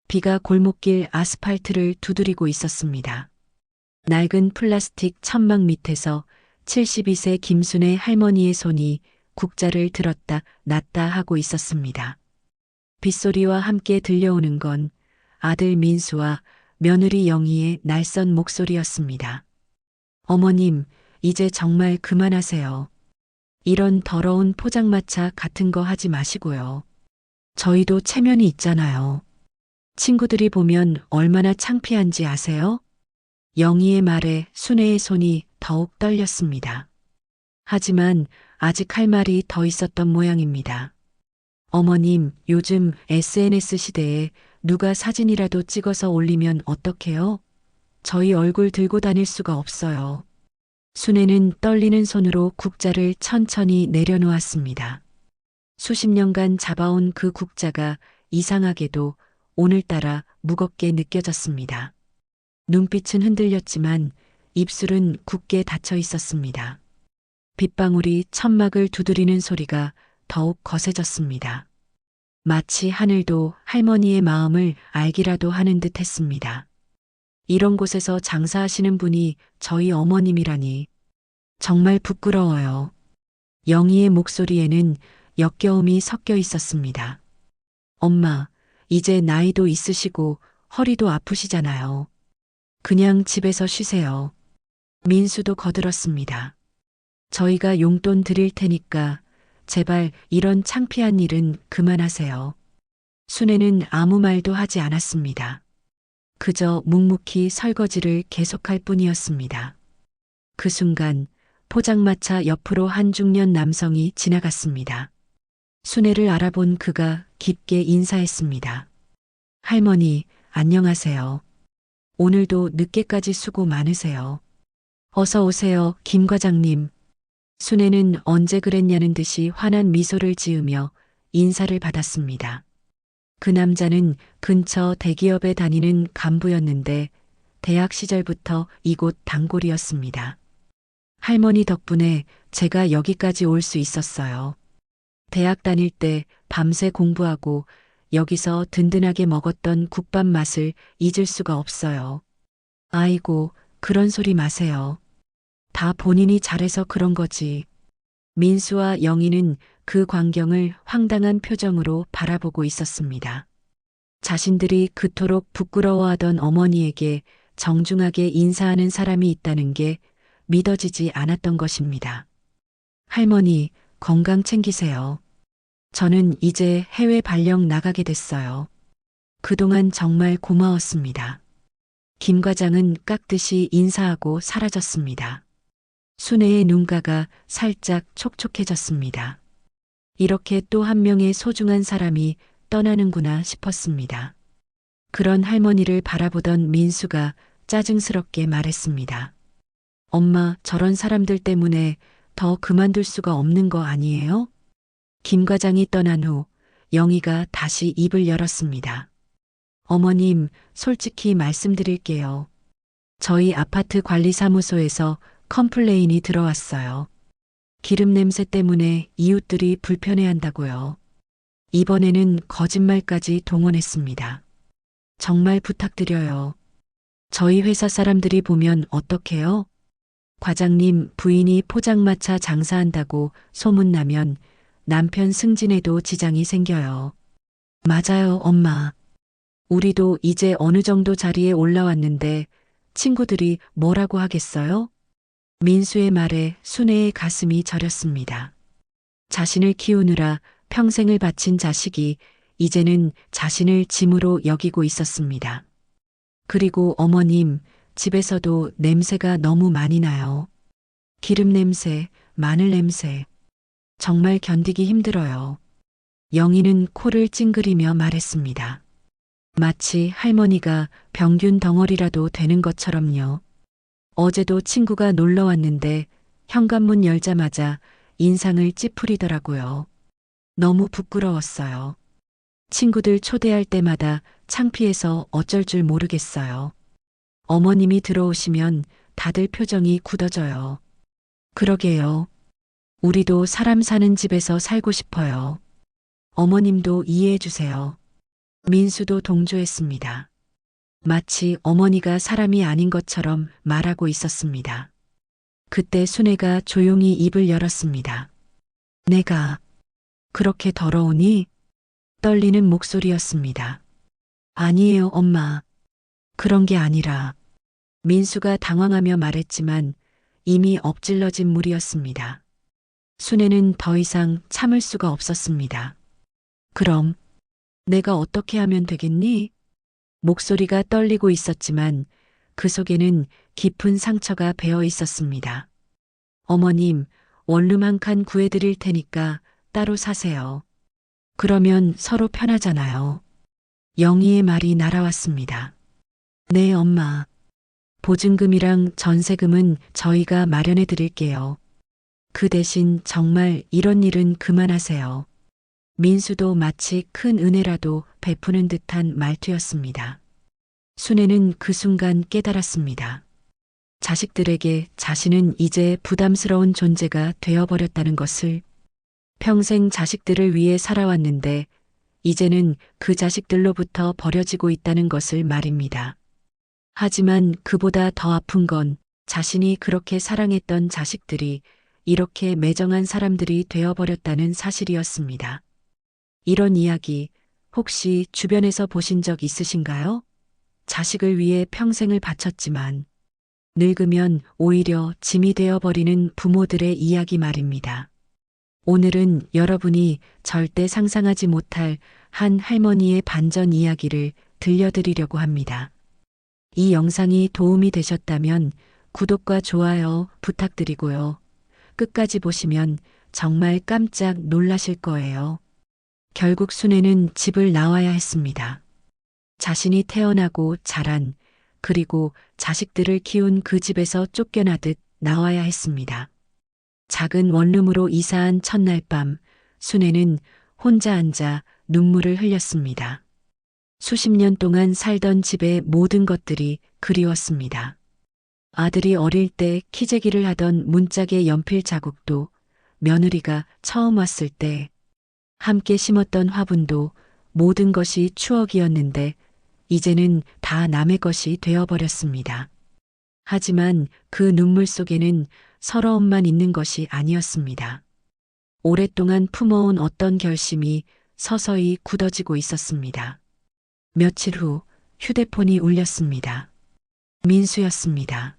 비가 골목길 아스팔트를 두드리고 있었습니다. 낡은 플라스틱 천막 밑에서 72세 김순애 할머니의 손이 국자를 들었다 놨다 하고 있었습니다. 빗소리와 함께 들려오는 건 아들 민수와 며느리 영희의 낯선 목소리였습니다. 어머님, 이제 정말 그만하세요. 이런 더러운 포장마차 같은 거 하지 마시고요. 저희도 체면이 있잖아요. 친구들이 보면 얼마나 창피한지 아세요? 영희의 말에 순애의 손이 더욱 떨렸습니다. 하지만 아직 할 말이 더 있었던 모양입니다. 어머님, 요즘 SNS 시대에 누가 사진이라도 찍어서 올리면 어떡해요? 저희 얼굴 들고 다닐 수가 없어요. 순애는 떨리는 손으로 국자를 천천히 내려놓았습니다. 수십 년간 잡아온 그 국자가 이상하게도 오늘따라 무겁게 느껴졌습니다. 눈빛은 흔들렸지만 입술은 굳게 닫혀 있었습니다. 빗방울이 천막을 두드리는 소리가 더욱 거세졌습니다. 마치 하늘도 할머니의 마음을 알기라도 하는 듯 했습니다. 이런 곳에서 장사하시는 분이 저희 어머님이라니 정말 부끄러워요. 영희의 목소리에는 역겨움이 섞여 있었습니다. 엄마, 이제 나이도 있으시고 허리도 아프시잖아요. 그냥 집에서 쉬세요. 민수도 거들었습니다. 저희가 용돈 드릴 테니까 제발 이런 창피한 일은 그만하세요. 순애는 아무 말도 하지 않았습니다. 그저 묵묵히 설거지를 계속할 뿐이었습니다. 그 순간 포장마차 옆으로 한 중년 남성이 지나갔습니다. 순애를 알아본 그가 깊게 인사했습니다. 할머니, 안녕하세요. 오늘도 늦게까지 수고 많으세요. 어서 오세요, 김 과장님. 순애는 언제 그랬냐는 듯이 환한 미소를 지으며 인사를 받았습니다. 그 남자는 근처 대기업에 다니는 간부였는데 대학 시절부터 이곳 단골이었습니다. 할머니 덕분에 제가 여기까지 올 수 있었어요. 대학 다닐 때 밤새 공부하고 여기서 든든하게 먹었던 국밥 맛을 잊을 수가 없어요. 아이고, 그런 소리 마세요. 다 본인이 잘해서 그런 거지. 민수와 영희는 그 광경을 황당한 표정으로 바라보고 있었습니다. 자신들이 그토록 부끄러워하던 어머니에게 정중하게 인사하는 사람이 있다는 게 믿어지지 않았던 것입니다. 할머니, 건강 챙기세요. 저는 이제 해외 발령 나가게 됐어요. 그동안 정말 고마웠습니다. 김 과장은 깍듯이 인사하고 사라졌습니다. 순애의 눈가가 살짝 촉촉해졌습니다. 이렇게 또 한 명의 소중한 사람이 떠나는구나 싶었습니다. 그런 할머니를 바라보던 민수가 짜증스럽게 말했습니다. 엄마, 저런 사람들 때문에 더 그만둘 수가 없는 거 아니에요? 김 과장이 떠난 후 영희가 다시 입을 열었습니다. 어머님, 솔직히 말씀드릴게요. 저희 아파트 관리사무소에서 컴플레인이 들어왔어요. 기름 냄새 때문에 이웃들이 불편해한다고요. 이번에는 거짓말까지 동원했습니다. 정말 부탁드려요. 저희 회사 사람들이 보면 어떡해요? 과장님 부인이 포장마차 장사한다고 소문나면 남편 승진에도 지장이 생겨요. 맞아요, 엄마. 우리도 이제 어느 정도 자리에 올라왔는데 친구들이 뭐라고 하겠어요? 민수의 말에 순애의 가슴이 저렸습니다. 자신을 키우느라 평생을 바친 자식이 이제는 자신을 짐으로 여기고 있었습니다. 그리고 어머님, 집에서도 냄새가 너무 많이 나요. 기름 냄새, 마늘 냄새. 정말 견디기 힘들어요. 영희는 코를 찡그리며 말했습니다. 마치 할머니가 병균 덩어리라도 되는 것처럼요. 어제도 친구가 놀러 왔는데 현관문 열자마자 인상을 찌푸리더라고요. 너무 부끄러웠어요. 친구들 초대할 때마다 창피해서 어쩔 줄 모르겠어요. 어머님이 들어오시면 다들 표정이 굳어져요. 그러게요. 우리도 사람 사는 집에서 살고 싶어요. 어머님도 이해해 주세요. 민수도 동조했습니다. 마치 어머니가 사람이 아닌 것처럼 말하고 있었습니다. 그때 순애가 조용히 입을 열었습니다. 내가 그렇게 더러우니? 떨리는 목소리였습니다. 아니에요, 엄마. 그런 게 아니라. 민수가 당황하며 말했지만 이미 엎질러진 물이었습니다. 순애는 더 이상 참을 수가 없었습니다. 그럼 내가 어떻게 하면 되겠니? 목소리가 떨리고 있었지만 그 속에는 깊은 상처가 배어 있었습니다. 어머님, 원룸 한 칸 구해드릴 테니까 따로 사세요. 그러면 서로 편하잖아요. 영희의 말이 날아왔습니다. 네, 엄마. 보증금이랑 전세금은 저희가 마련해 드릴게요. 그 대신 정말 이런 일은 그만하세요. 민수도 마치 큰 은혜라도 베푸는 듯한 말투였습니다. 순애는 그 순간 깨달았습니다. 자식들에게 자신은 이제 부담스러운 존재가 되어버렸다는 것을. 평생 자식들을 위해 살아왔는데 이제는 그 자식들로부터 버려지고 있다는 것을 말입니다. 하지만 그보다 더 아픈 건 자신이 그렇게 사랑했던 자식들이 이렇게 매정한 사람들이 되어버렸다는 사실이었습니다. 이런 이야기 혹시 주변에서 보신 적 있으신가요? 자식을 위해 평생을 바쳤지만 늙으면 오히려 짐이 되어버리는 부모들의 이야기 말입니다. 오늘은 여러분이 절대 상상하지 못할 한 할머니의 반전 이야기를 들려드리려고 합니다. 이 영상이 도움이 되셨다면 구독과 좋아요 부탁드리고요. 끝까지 보시면 정말 깜짝 놀라실 거예요. 결국 순애는 집을 나와야 했습니다. 자신이 태어나고 자란 그리고 자식들을 키운 그 집에서 쫓겨나듯 나와야 했습니다. 작은 원룸으로 이사한 첫날 밤 순애는 혼자 앉아 눈물을 흘렸습니다. 수십 년 동안 살던 집의 모든 것들이 그리웠습니다. 아들이 어릴 때 키재기를 하던 문짝의 연필 자국도, 며느리가 처음 왔을 때 함께 심었던 화분도 모든 것이 추억이었는데 이제는 다 남의 것이 되어버렸습니다. 하지만 그 눈물 속에는 서러움만 있는 것이 아니었습니다. 오랫동안 품어온 어떤 결심이 서서히 굳어지고 있었습니다. 며칠 후 휴대폰이 울렸습니다. 민수였습니다.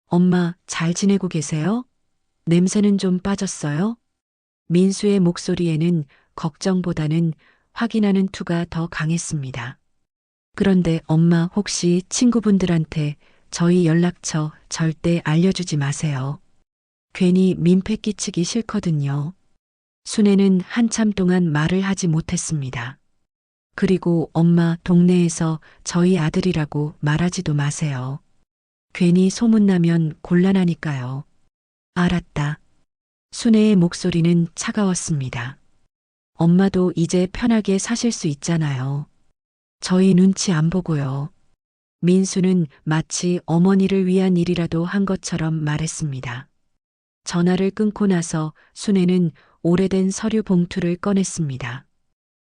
엄마, 잘 지내고 계세요? 냄새는 좀 빠졌어요? 민수의 목소리에는 걱정보다는 확인하는 투가 더 강했습니다. 그런데 엄마 혹시 친구분들한테 저희 연락처 절대 알려주지 마세요. 괜히 민폐 끼치기 싫거든요. 순애는 한참 동안 말을 하지 못했습니다. 그리고 엄마 동네에서 저희 아들이라고 말하지도 마세요. 괜히 소문나면 곤란하니까요. 알았다. 순애의 목소리는 차가웠습니다. 엄마도 이제 편하게 사실 수 있잖아요. 저희 눈치 안 보고요. 민수는 마치 어머니를 위한 일이라도 한 것처럼 말했습니다. 전화를 끊고 나서 순애는 오래된 서류 봉투를 꺼냈습니다.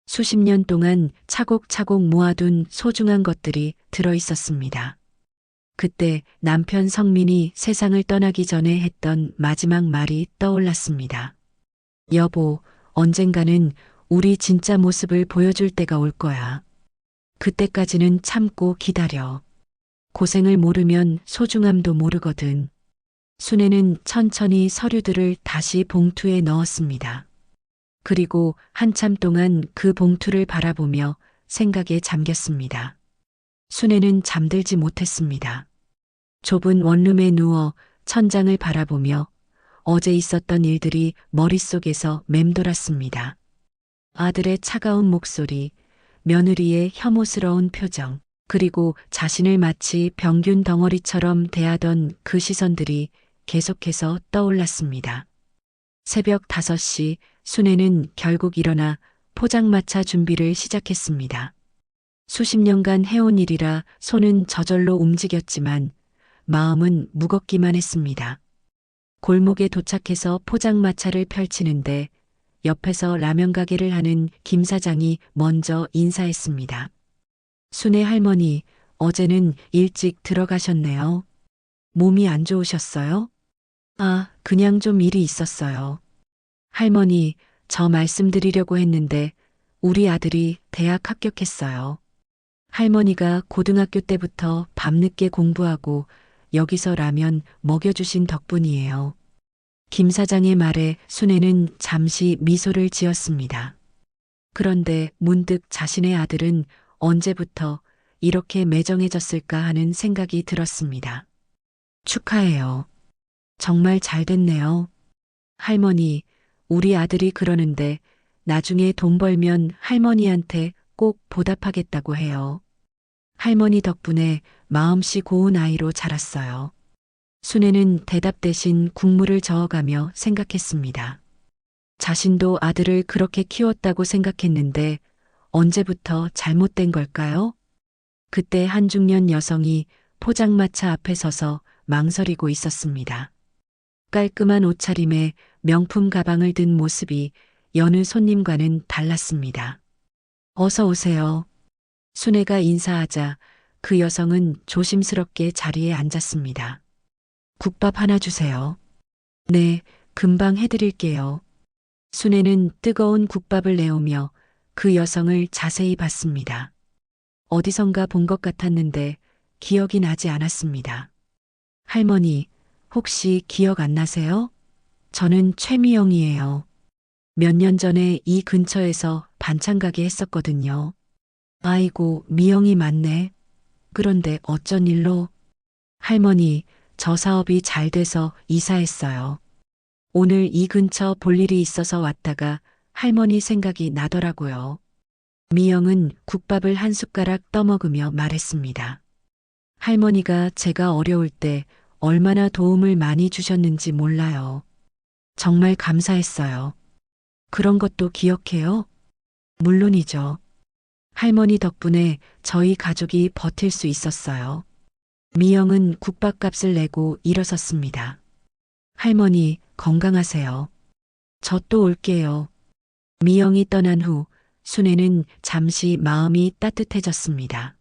수십 년 동안 차곡차곡 모아둔 소중한 것들이 들어 있었습니다. 그때 남편 성민이 세상을 떠나기 전에 했던 마지막 말이 떠올랐습니다. 여보, 언젠가는 우리 진짜 모습을 보여줄 때가 올 거야. 그때까지는 참고 기다려. 고생을 모르면 소중함도 모르거든. 순애는 천천히 서류들을 다시 봉투에 넣었습니다. 그리고 한참 동안 그 봉투를 바라보며 생각에 잠겼습니다. 순애는 잠들지 못했습니다. 좁은 원룸에 누워 천장을 바라보며 어제 있었던 일들이 머릿속에서 맴돌았습니다. 아들의 차가운 목소리, 며느리의 혐오스러운 표정, 그리고 자신을 마치 병균 덩어리처럼 대하던 그 시선들이 계속해서 떠올랐습니다. 새벽 5시 순애는 결국 일어나 포장마차 준비를 시작했습니다. 수십 년간 해온 일이라 손은 저절로 움직였지만 마음은 무겁기만 했습니다. 골목에 도착해서 포장마차를 펼치는데 옆에서 라면 가게를 하는 김 사장이 먼저 인사했습니다. 순애 할머니, 어제는 일찍 들어가셨네요. 몸이 안 좋으셨어요? 아, 그냥 좀 일이 있었어요. 할머니, 저 말씀드리려고 했는데 우리 아들이 대학 합격했어요. 할머니가 고등학교 때부터 밤늦게 공부하고 여기서 라면 먹여주신 덕분이에요. 김 사장의 말에 순애는 잠시 미소를 지었습니다. 그런데 문득 자신의 아들은 언제부터 이렇게 매정해졌을까 하는 생각이 들었습니다. 축하해요. 정말 잘 됐네요. 할머니, 우리 아들이 그러는데 나중에 돈 벌면 할머니한테 꼭 보답하겠다고 해요. 할머니 덕분에 마음씨 고운 아이로 자랐어요. 순애는 대답 대신 국물을 저어가며 생각했습니다. 자신도 아들을 그렇게 키웠다고 생각했는데 언제부터 잘못된 걸까요? 그때 한 중년 여성이 포장마차 앞에 서서 망설이고 있었습니다. 깔끔한 옷차림에 명품 가방을 든 모습이 여느 손님과는 달랐습니다. 어서 오세요. 순애가 인사하자 그 여성은 조심스럽게 자리에 앉았습니다. 국밥 하나 주세요. 네, 금방 해드릴게요. 순애는 뜨거운 국밥을 내오며 그 여성을 자세히 봤습니다. 어디선가 본 것 같았는데 기억이 나지 않았습니다. 할머니, 혹시 기억 안 나세요? 저는 최미영이에요. 몇 년 전에 이 근처에서 반찬 가게 했었거든요. 아이고, 미영이 맞네. 그런데 어쩐 일로? 할머니, 저 사업이 잘 돼서 이사했어요. 오늘 이 근처 볼 일이 있어서 왔다가 할머니 생각이 나더라고요. 미영은 국밥을 한 숟가락 떠먹으며 말했습니다. 할머니가 제가 어려울 때 얼마나 도움을 많이 주셨는지 몰라요. 정말 감사했어요. 그런 것도 기억해요? 물론이죠. 할머니 덕분에 저희 가족이 버틸 수 있었어요. 미영은 국밥값을 내고 일어섰습니다. 할머니, 건강하세요. 저 또 올게요. 미영이 떠난 후 순애는 잠시 마음이 따뜻해졌습니다.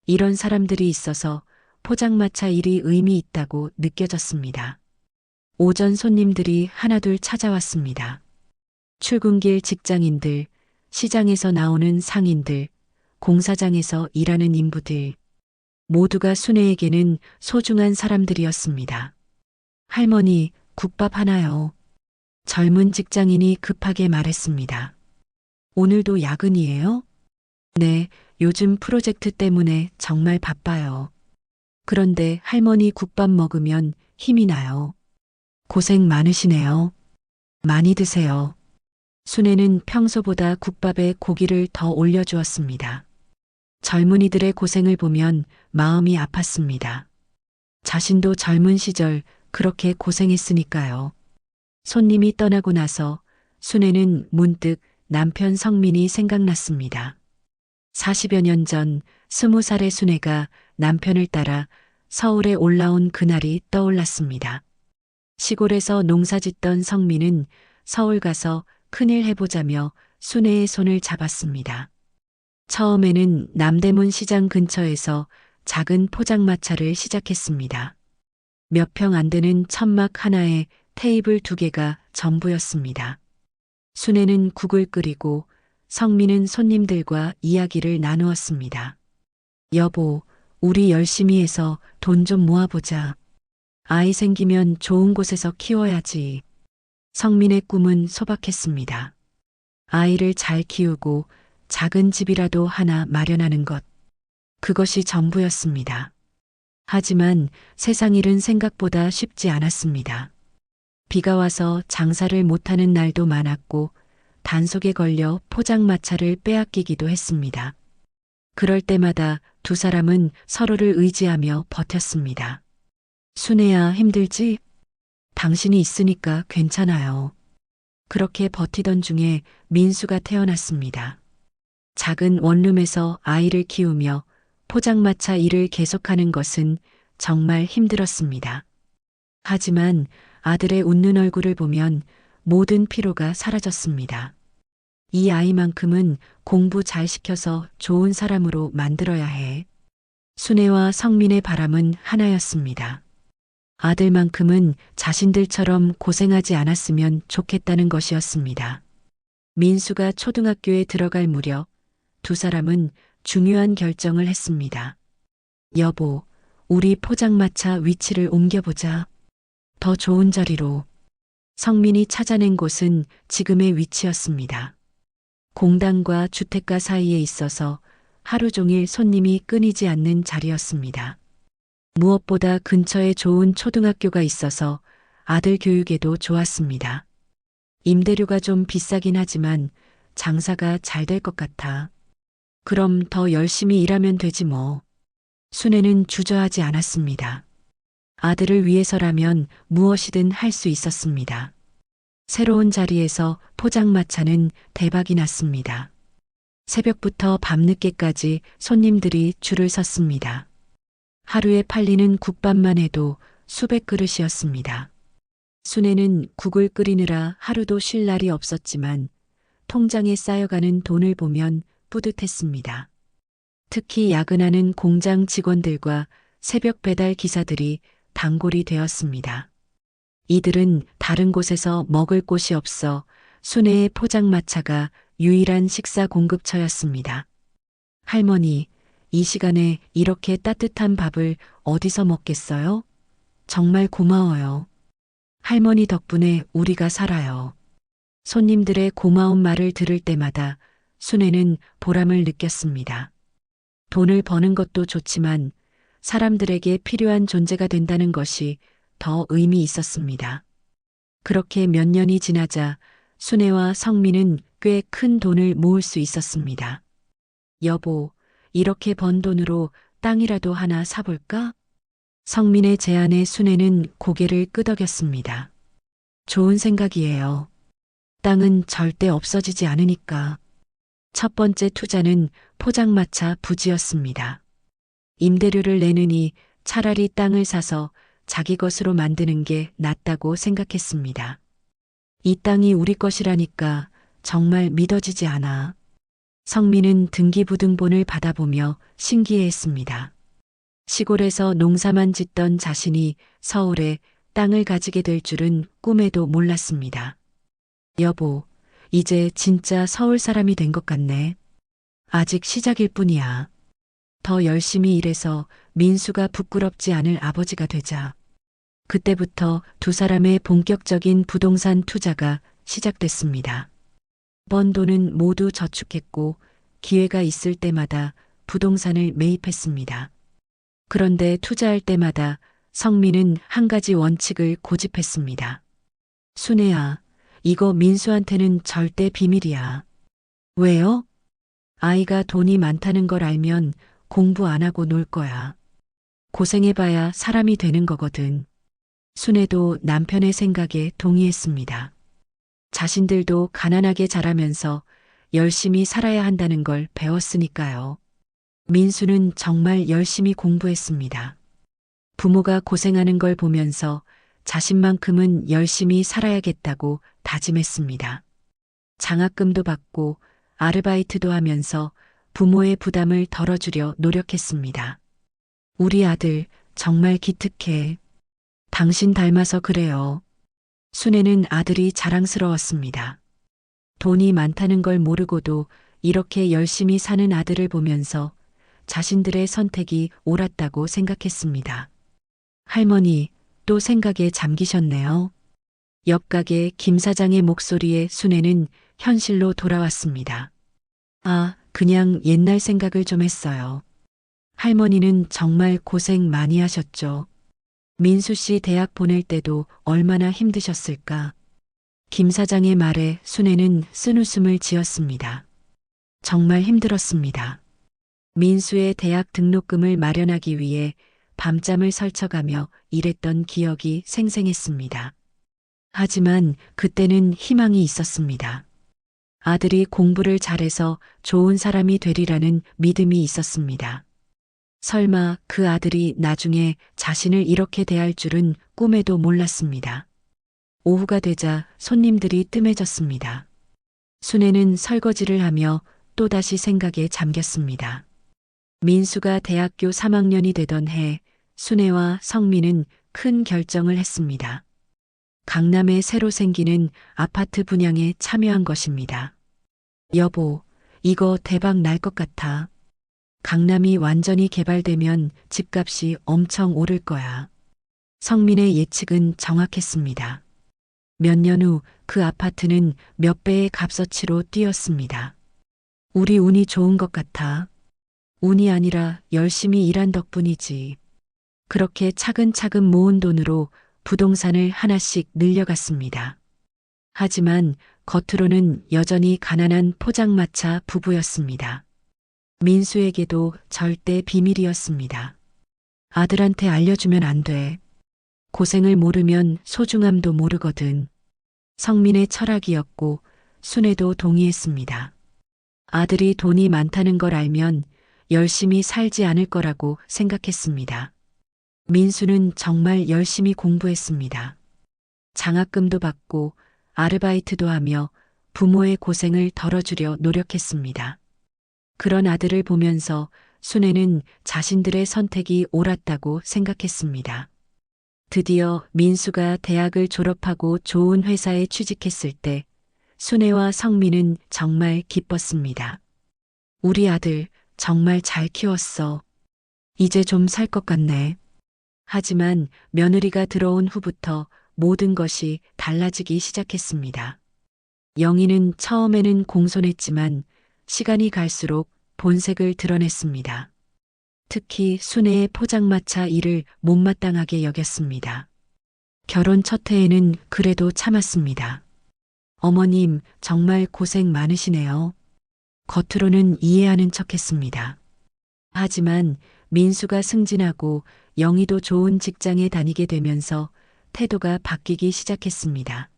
이런 사람들이 있어서 포장마차 일이 의미 있다고 느껴졌습니다. 오전 손님들이 하나둘 찾아왔습니다. 출근길 직장인들, 시장에서 나오는 상인들, 공사장에서 일하는 인부들, 모두가 순애에게는 소중한 사람들이었습니다. 할머니, 국밥 하나요. 젊은 직장인이 급하게 말했습니다. 오늘도 야근이에요? 네, 요즘 프로젝트 때문에 정말 바빠요. 그런데 할머니 국밥 먹으면 힘이 나요. 고생 많으시네요. 많이 드세요. 순애는 평소보다 국밥에 고기를 더 올려주었습니다. 젊은이들의 고생을 보면 마음이 아팠습니다. 자신도 젊은 시절 그렇게 고생했으니까요. 손님이 떠나고 나서 순애는 문득 남편 성민이 생각났습니다. 40여 년 전 20살의 순애가 남편을 따라 서울에 올라온 그날이 떠올랐습니다. 시골에서 농사짓던 성민은 서울 가서 큰일 해보자며 순애의 손을 잡았습니다. 처음에는 남대문 시장 근처에서 작은 포장마차를 시작했습니다. 몇 평 안 되는 천막 하나에 테이블 2개가 전부였습니다. 순애는 국을 끓이고 성민은 손님들과 이야기를 나누었습니다. 여보, 우리 열심히 해서 돈 좀 모아보자. 아이 생기면 좋은 곳에서 키워야지. 성민의 꿈은 소박했습니다. 아이를 잘 키우고 작은 집이라도 하나 마련하는 것. 그것이 전부였습니다. 하지만 세상 일은 생각보다 쉽지 않았습니다. 비가 와서 장사를 못하는 날도 많았고 단속에 걸려 포장마차를 빼앗기기도 했습니다. 그럴 때마다 두 사람은 서로를 의지하며 버텼습니다. 순애야, 힘들지? 당신이 있으니까 괜찮아요. 그렇게 버티던 중에 민수가 태어났습니다. 작은 원룸에서 아이를 키우며 포장마차 일을 계속하는 것은 정말 힘들었습니다. 하지만 아들의 웃는 얼굴을 보면 모든 피로가 사라졌습니다. 이 아이만큼은 공부 잘 시켜서 좋은 사람으로 만들어야 해. 순애와 성민의 바람은 하나였습니다. 아들만큼은 자신들처럼 고생하지 않았으면 좋겠다는 것이었습니다. 민수가 초등학교에 들어갈 무렵 두 사람은 중요한 결정을 했습니다. 여보, 우리 포장마차 위치를 옮겨보자. 더 좋은 자리로. 성민이 찾아낸 곳은 지금의 위치였습니다. 공단과 주택가 사이에 있어서 하루 종일 손님이 끊이지 않는 자리였습니다. 무엇보다 근처에 좋은 초등학교가 있어서 아들 교육에도 좋았습니다. 임대료가 좀 비싸긴 하지만 장사가 잘 될 것 같아. 그럼 더 열심히 일하면 되지 뭐. 순애는 주저하지 않았습니다. 아들을 위해서라면 무엇이든 할 수 있었습니다. 새로운 자리에서 포장마차는 대박이 났습니다. 새벽부터 밤늦게까지 손님들이 줄을 섰습니다. 하루에 팔리는 국밥만 해도 수백 그릇이었습니다. 순애는 국을 끓이느라 하루도 쉴 날이 없었지만 통장에 쌓여가는 돈을 보면 뿌듯했습니다. 특히 야근하는 공장 직원들과 새벽 배달 기사들이 단골이 되었습니다. 이들은 다른 곳에서 먹을 곳이 없어 순애의 포장마차가 유일한 식사 공급처였습니다. 할머니, 이 시간에 이렇게 따뜻한 밥을 어디서 먹겠어요? 정말 고마워요. 할머니 덕분에 우리가 살아요. 손님들의 고마운 말을 들을 때마다 순애는 보람을 느꼈습니다. 돈을 버는 것도 좋지만 사람들에게 필요한 존재가 된다는 것이 더 의미 있었습니다. 그렇게 몇 년이 지나자 순애와 성민은 꽤 큰 돈을 모을 수 있었습니다. 여보, 이렇게 번 돈으로 땅이라도 하나 사볼까? 성민의 제안에 순애는 고개를 끄덕였습니다. 좋은 생각이에요. 땅은 절대 없어지지 않으니까. 첫 번째 투자는 포장마차 부지였습니다. 임대료를 내느니 차라리 땅을 사서 자기 것으로 만드는 게 낫다고 생각했습니다. 이 땅이 우리 것이라니까 정말 믿어지지 않아. 성민은 등기부등본을 받아보며 신기해했습니다. 시골에서 농사만 짓던 자신이 서울에 땅을 가지게 될 줄은 꿈에도 몰랐습니다. 여보, 이제 진짜 서울 사람이 된 것 같네. 아직 시작일 뿐이야. 더 열심히 일해서 민수가 부끄럽지 않을 아버지가 되자. 그때부터 두 사람의 본격적인 부동산 투자가 시작됐습니다. 번 돈은 모두 저축했고 기회가 있을 때마다 부동산을 매입했습니다. 그런데 투자할 때마다 성민은 한 가지 원칙을 고집했습니다. 순애야, 이거 민수한테는 절대 비밀이야. 왜요? 아이가 돈이 많다는 걸 알면 공부 안 하고 놀 거야. 고생해봐야 사람이 되는 거거든. 순애도 남편의 생각에 동의했습니다. 자신들도 가난하게 자라면서 열심히 살아야 한다는 걸 배웠으니까요. 민수는 정말 열심히 공부했습니다. 부모가 고생하는 걸 보면서 자신만큼은 열심히 살아야겠다고 다짐했습니다. 장학금도 받고 아르바이트도 하면서 부모의 부담을 덜어주려 노력했습니다. 우리 아들 정말 기특해. 당신 닮아서 그래요. 순애는 아들이 자랑스러웠습니다. 돈이 많다는 걸 모르고도 이렇게 열심히 사는 아들을 보면서 자신들의 선택이 옳았다고 생각했습니다. 할머니, 또 생각에 잠기셨네요. 옆가게 김 사장의 목소리에 순애는 현실로 돌아왔습니다. 아, 그냥 옛날 생각을 좀 했어요. 할머니는 정말 고생 많이 하셨죠. 민수 씨 대학 보낼 때도 얼마나 힘드셨을까. 김 사장의 말에 순애는 쓴웃음을 지었습니다. 정말 힘들었습니다. 민수의 대학 등록금을 마련하기 위해 밤잠을 설쳐가며 일했던 기억이 생생했습니다. 하지만 그때는 희망이 있었습니다. 아들이 공부를 잘해서 좋은 사람이 되리라는 믿음이 있었습니다. 설마 그 아들이 나중에 자신을 이렇게 대할 줄은 꿈에도 몰랐습니다. 오후가 되자 손님들이 뜸해졌습니다. 순애는 설거지를 하며 또다시 생각에 잠겼습니다. 민수가 대학교 3학년이 되던 해 순애와 성민은 큰 결정을 했습니다. 강남에 새로 생기는 아파트 분양에 참여한 것입니다. 여보, 이거 대박 날 것 같아. 강남이 완전히 개발되면 집값이 엄청 오를 거야. 성민의 예측은 정확했습니다. 몇 년 후 그 아파트는 몇 배의 값어치로 뛰었습니다. 우리 운이 좋은 것 같아. 운이 아니라 열심히 일한 덕분이지. 그렇게 차근차근 모은 돈으로 부동산을 하나씩 늘려갔습니다. 하지만 겉으로는 여전히 가난한 포장마차 부부였습니다. 민수에게도 절대 비밀이었습니다. 아들한테 알려주면 안 돼. 고생을 모르면 소중함도 모르거든. 성민의 철학이었고 순애도 동의했습니다. 아들이 돈이 많다는 걸 알면 열심히 살지 않을 거라고 생각했습니다. 민수는 정말 열심히 공부했습니다. 장학금도 받고 아르바이트도 하며 부모의 고생을 덜어주려 노력했습니다. 그런 아들을 보면서 순애는 자신들의 선택이 옳았다고 생각했습니다. 드디어 민수가 대학을 졸업하고 좋은 회사에 취직했을 때 순애와 성민은 정말 기뻤습니다. 우리 아들 정말 잘 키웠어. 이제 좀 살 것 같네. 하지만 며느리가 들어온 후부터 모든 것이 달라지기 시작했습니다. 영희는 처음에는 공손했지만 시간이 갈수록 본색을 드러냈습니다. 특히 순애의 포장마차 일을 못마땅하게 여겼습니다. 결혼 첫 해에는 그래도 참았습니다. 어머님 정말 고생 많으시네요. 겉으로는 이해하는 척했습니다. 하지만 민수가 승진하고 영희도 좋은 직장에 다니게 되면서 태도가 바뀌기 시작했습니다.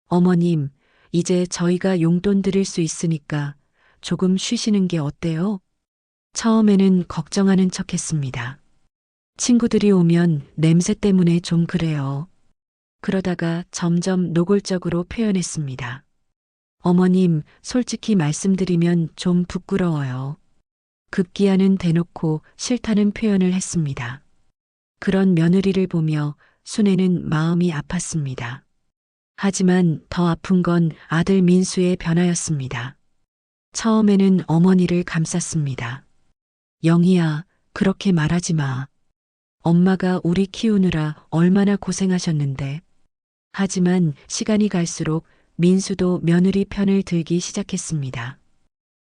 어머님, 이제 저희가 용돈 드릴 수 있으니까 조금 쉬시는 게 어때요? 처음에는 걱정하는 척했습니다. 친구들이 오면 냄새 때문에 좀 그래요. 그러다가 점점 노골적으로 표현했습니다. 어머님, 솔직히 말씀드리면 좀 부끄러워요. 급기야는 대놓고 싫다는 표현을 했습니다. 그런 며느리를 보며 순애는 마음이 아팠습니다. 하지만 더 아픈 건 아들 민수의 변화였습니다. 처음에는 어머니를 감쌌습니다. 영희야, 그렇게 말하지 마. 엄마가 우리 키우느라 얼마나 고생하셨는데. 하지만 시간이 갈수록 민수도 며느리 편을 들기 시작했습니다.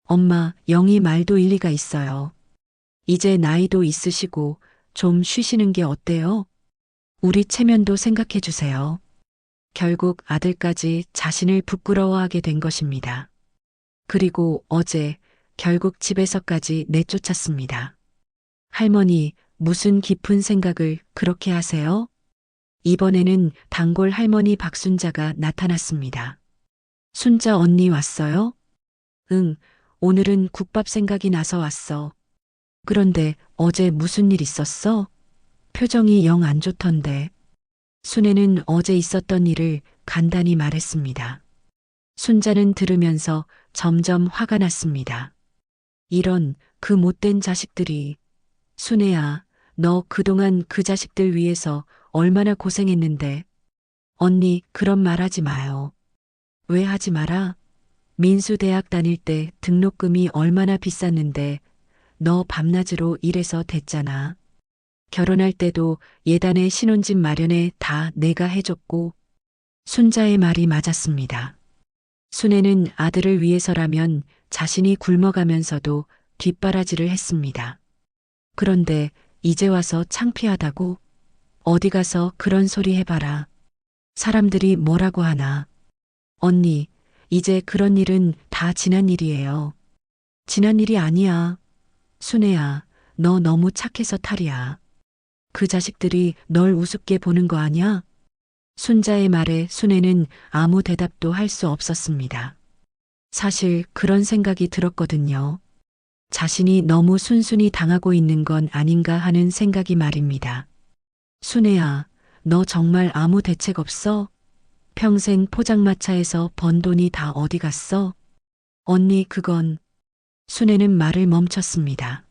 엄마, 영희 말도 일리가 있어요. 이제 나이도 있으시고 좀 쉬시는 게 어때요? 우리 체면도 생각해 주세요. 결국 아들까지 자신을 부끄러워하게 된 것입니다. 그리고 어제 결국 집에서까지 내쫓았습니다. 할머니, 무슨 깊은 생각을 그렇게 하세요? 이번에는 단골 할머니 박순자가 나타났습니다. 순자 언니 왔어요? 응, 오늘은 국밥 생각이 나서 왔어. 그런데 어제 무슨 일 있었어? 표정이 영 안 좋던데. 순애는 어제 있었던 일을 간단히 말했습니다. 순자는 들으면서 점점 화가 났습니다. 이런 그 못된 자식들이. 순애야, 너 그동안 그 자식들 위해서 얼마나 고생했는데. 언니, 그런 말 하지 마요. 왜 하지 마라? 민수 대학 다닐 때 등록금이 얼마나 비쌌는데 너 밤낮으로 일해서 됐잖아. 결혼할 때도 예단의 신혼집 마련에 다 내가 해줬고. 순자의 말이 맞았습니다. 순애는 아들을 위해서라면 자신이 굶어가면서도 뒷바라지를 했습니다. 그런데 이제 와서 창피하다고? 어디 가서 그런 소리 해봐라. 사람들이 뭐라고 하나. 언니, 이제 그런 일은 다 지난 일이에요. 지난 일이 아니야. 순애야, 너 너무 착해서 탈이야. 그 자식들이 널 우습게 보는 거 아냐? 순자의 말에 순애는 아무 대답도 할 수 없었습니다. 사실 그런 생각이 들었거든요. 자신이 너무 순순히 당하고 있는 건 아닌가 하는 생각이 말입니다. 순애야, 너 정말 아무 대책 없어? 평생 포장마차에서 번 돈이 다 어디 갔어? 언니, 그건. 순애는 말을 멈췄습니다.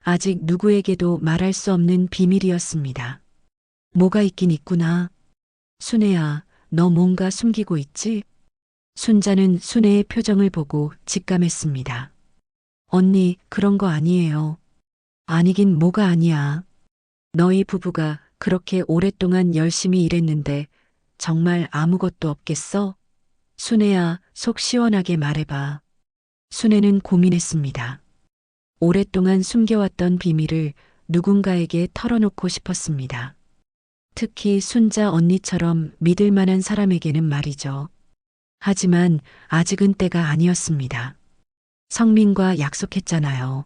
아직 누구에게도 말할 수 없는 비밀이었습니다. 뭐가 있긴 있구나. 순애야, 너 뭔가 숨기고 있지? 순자는 순애의 표정을 보고 직감했습니다. 언니, 그런 거 아니에요. 아니긴 뭐가 아니야. 너희 부부가 그렇게 오랫동안 열심히 일했는데 정말 아무것도 없겠어? 순애야, 속 시원하게 말해봐. 순애는 고민했습니다. 오랫동안 숨겨왔던 비밀을 누군가에게 털어놓고 싶었습니다. 특히 순자 언니처럼 믿을 만한 사람에게는 말이죠. 하지만 아직은 때가 아니었습니다. 성민과 약속했잖아요.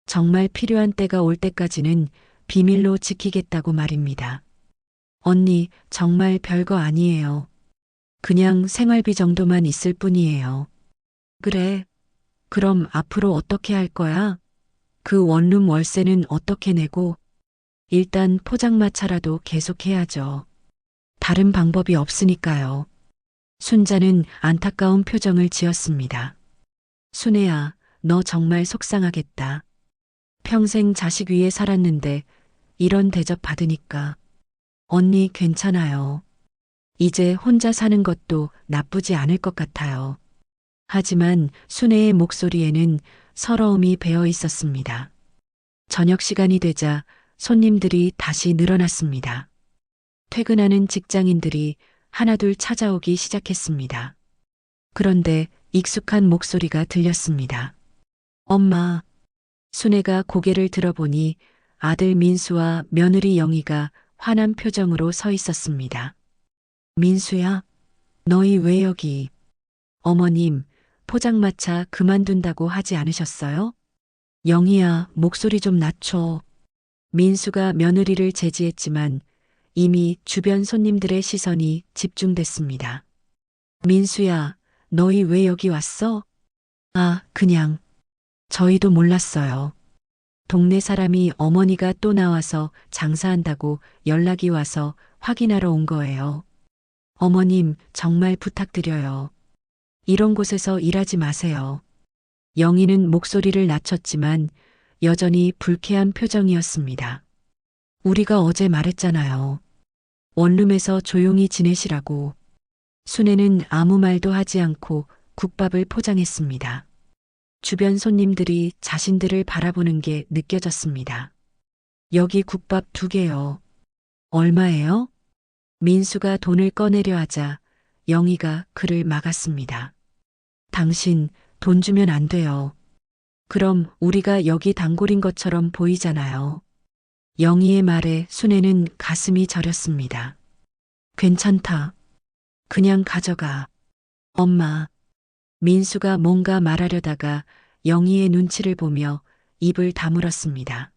정말 필요한 때가 올 때까지는 비밀로 지키겠다고 말입니다. 언니, 정말 별거 아니에요. 그냥 생활비 정도만 있을 뿐이에요. 그래. 그럼 앞으로 어떻게 할 거야? 그 원룸 월세는 어떻게 내고? 일단 포장마차라도 계속해야죠. 다른 방법이 없으니까요. 순자는 안타까운 표정을 지었습니다. 순애야, 너 정말 속상하겠다. 평생 자식 위에 살았는데 이런 대접 받으니까. 언니, 괜찮아요. 이제 혼자 사는 것도 나쁘지 않을 것 같아요. 하지만 순애의 목소리에는 서러움이 배어 있었습니다. 저녁 시간이 되자 손님들이 다시 늘어났습니다. 퇴근하는 직장인들이 하나둘 찾아오기 시작했습니다. 그런데 익숙한 목소리가 들렸습니다. 엄마. 순애가 고개를 들어보니 아들 민수와 며느리 영희가 화난 표정으로 서 있었습니다. 민수야, 너희 왜 여기? 어머님, 포장마차 그만둔다고 하지 않으셨어요? 영희야, 목소리 좀 낮춰. 민수가 며느리를 제지했지만 이미 주변 손님들의 시선이 집중됐습니다. 민수야, 너희 왜 여기 왔어? 아, 그냥. 저희도 몰랐어요. 동네 사람이 어머니가 또 나와서 장사한다고 연락이 와서 확인하러 온 거예요. 어머님, 정말 부탁드려요. 이런 곳에서 일하지 마세요. 영희는 목소리를 낮췄지만 여전히 불쾌한 표정이었습니다. 우리가 어제 말했잖아요. 원룸에서 조용히 지내시라고. 순애는 아무 말도 하지 않고 국밥을 포장했습니다. 주변 손님들이 자신들을 바라보는 게 느껴졌습니다. 여기 국밥 2개요. 얼마예요? 민수가 돈을 꺼내려 하자 영희가 그를 막았습니다. 당신 돈 주면 안 돼요. 그럼 우리가 여기 단골인 것처럼 보이잖아요. 영희의 말에 순애는 가슴이 저렸습니다. 괜찮다. 그냥 가져가. 엄마. 민수가 뭔가 말하려다가 영희의 눈치를 보며 입을 다물었습니다.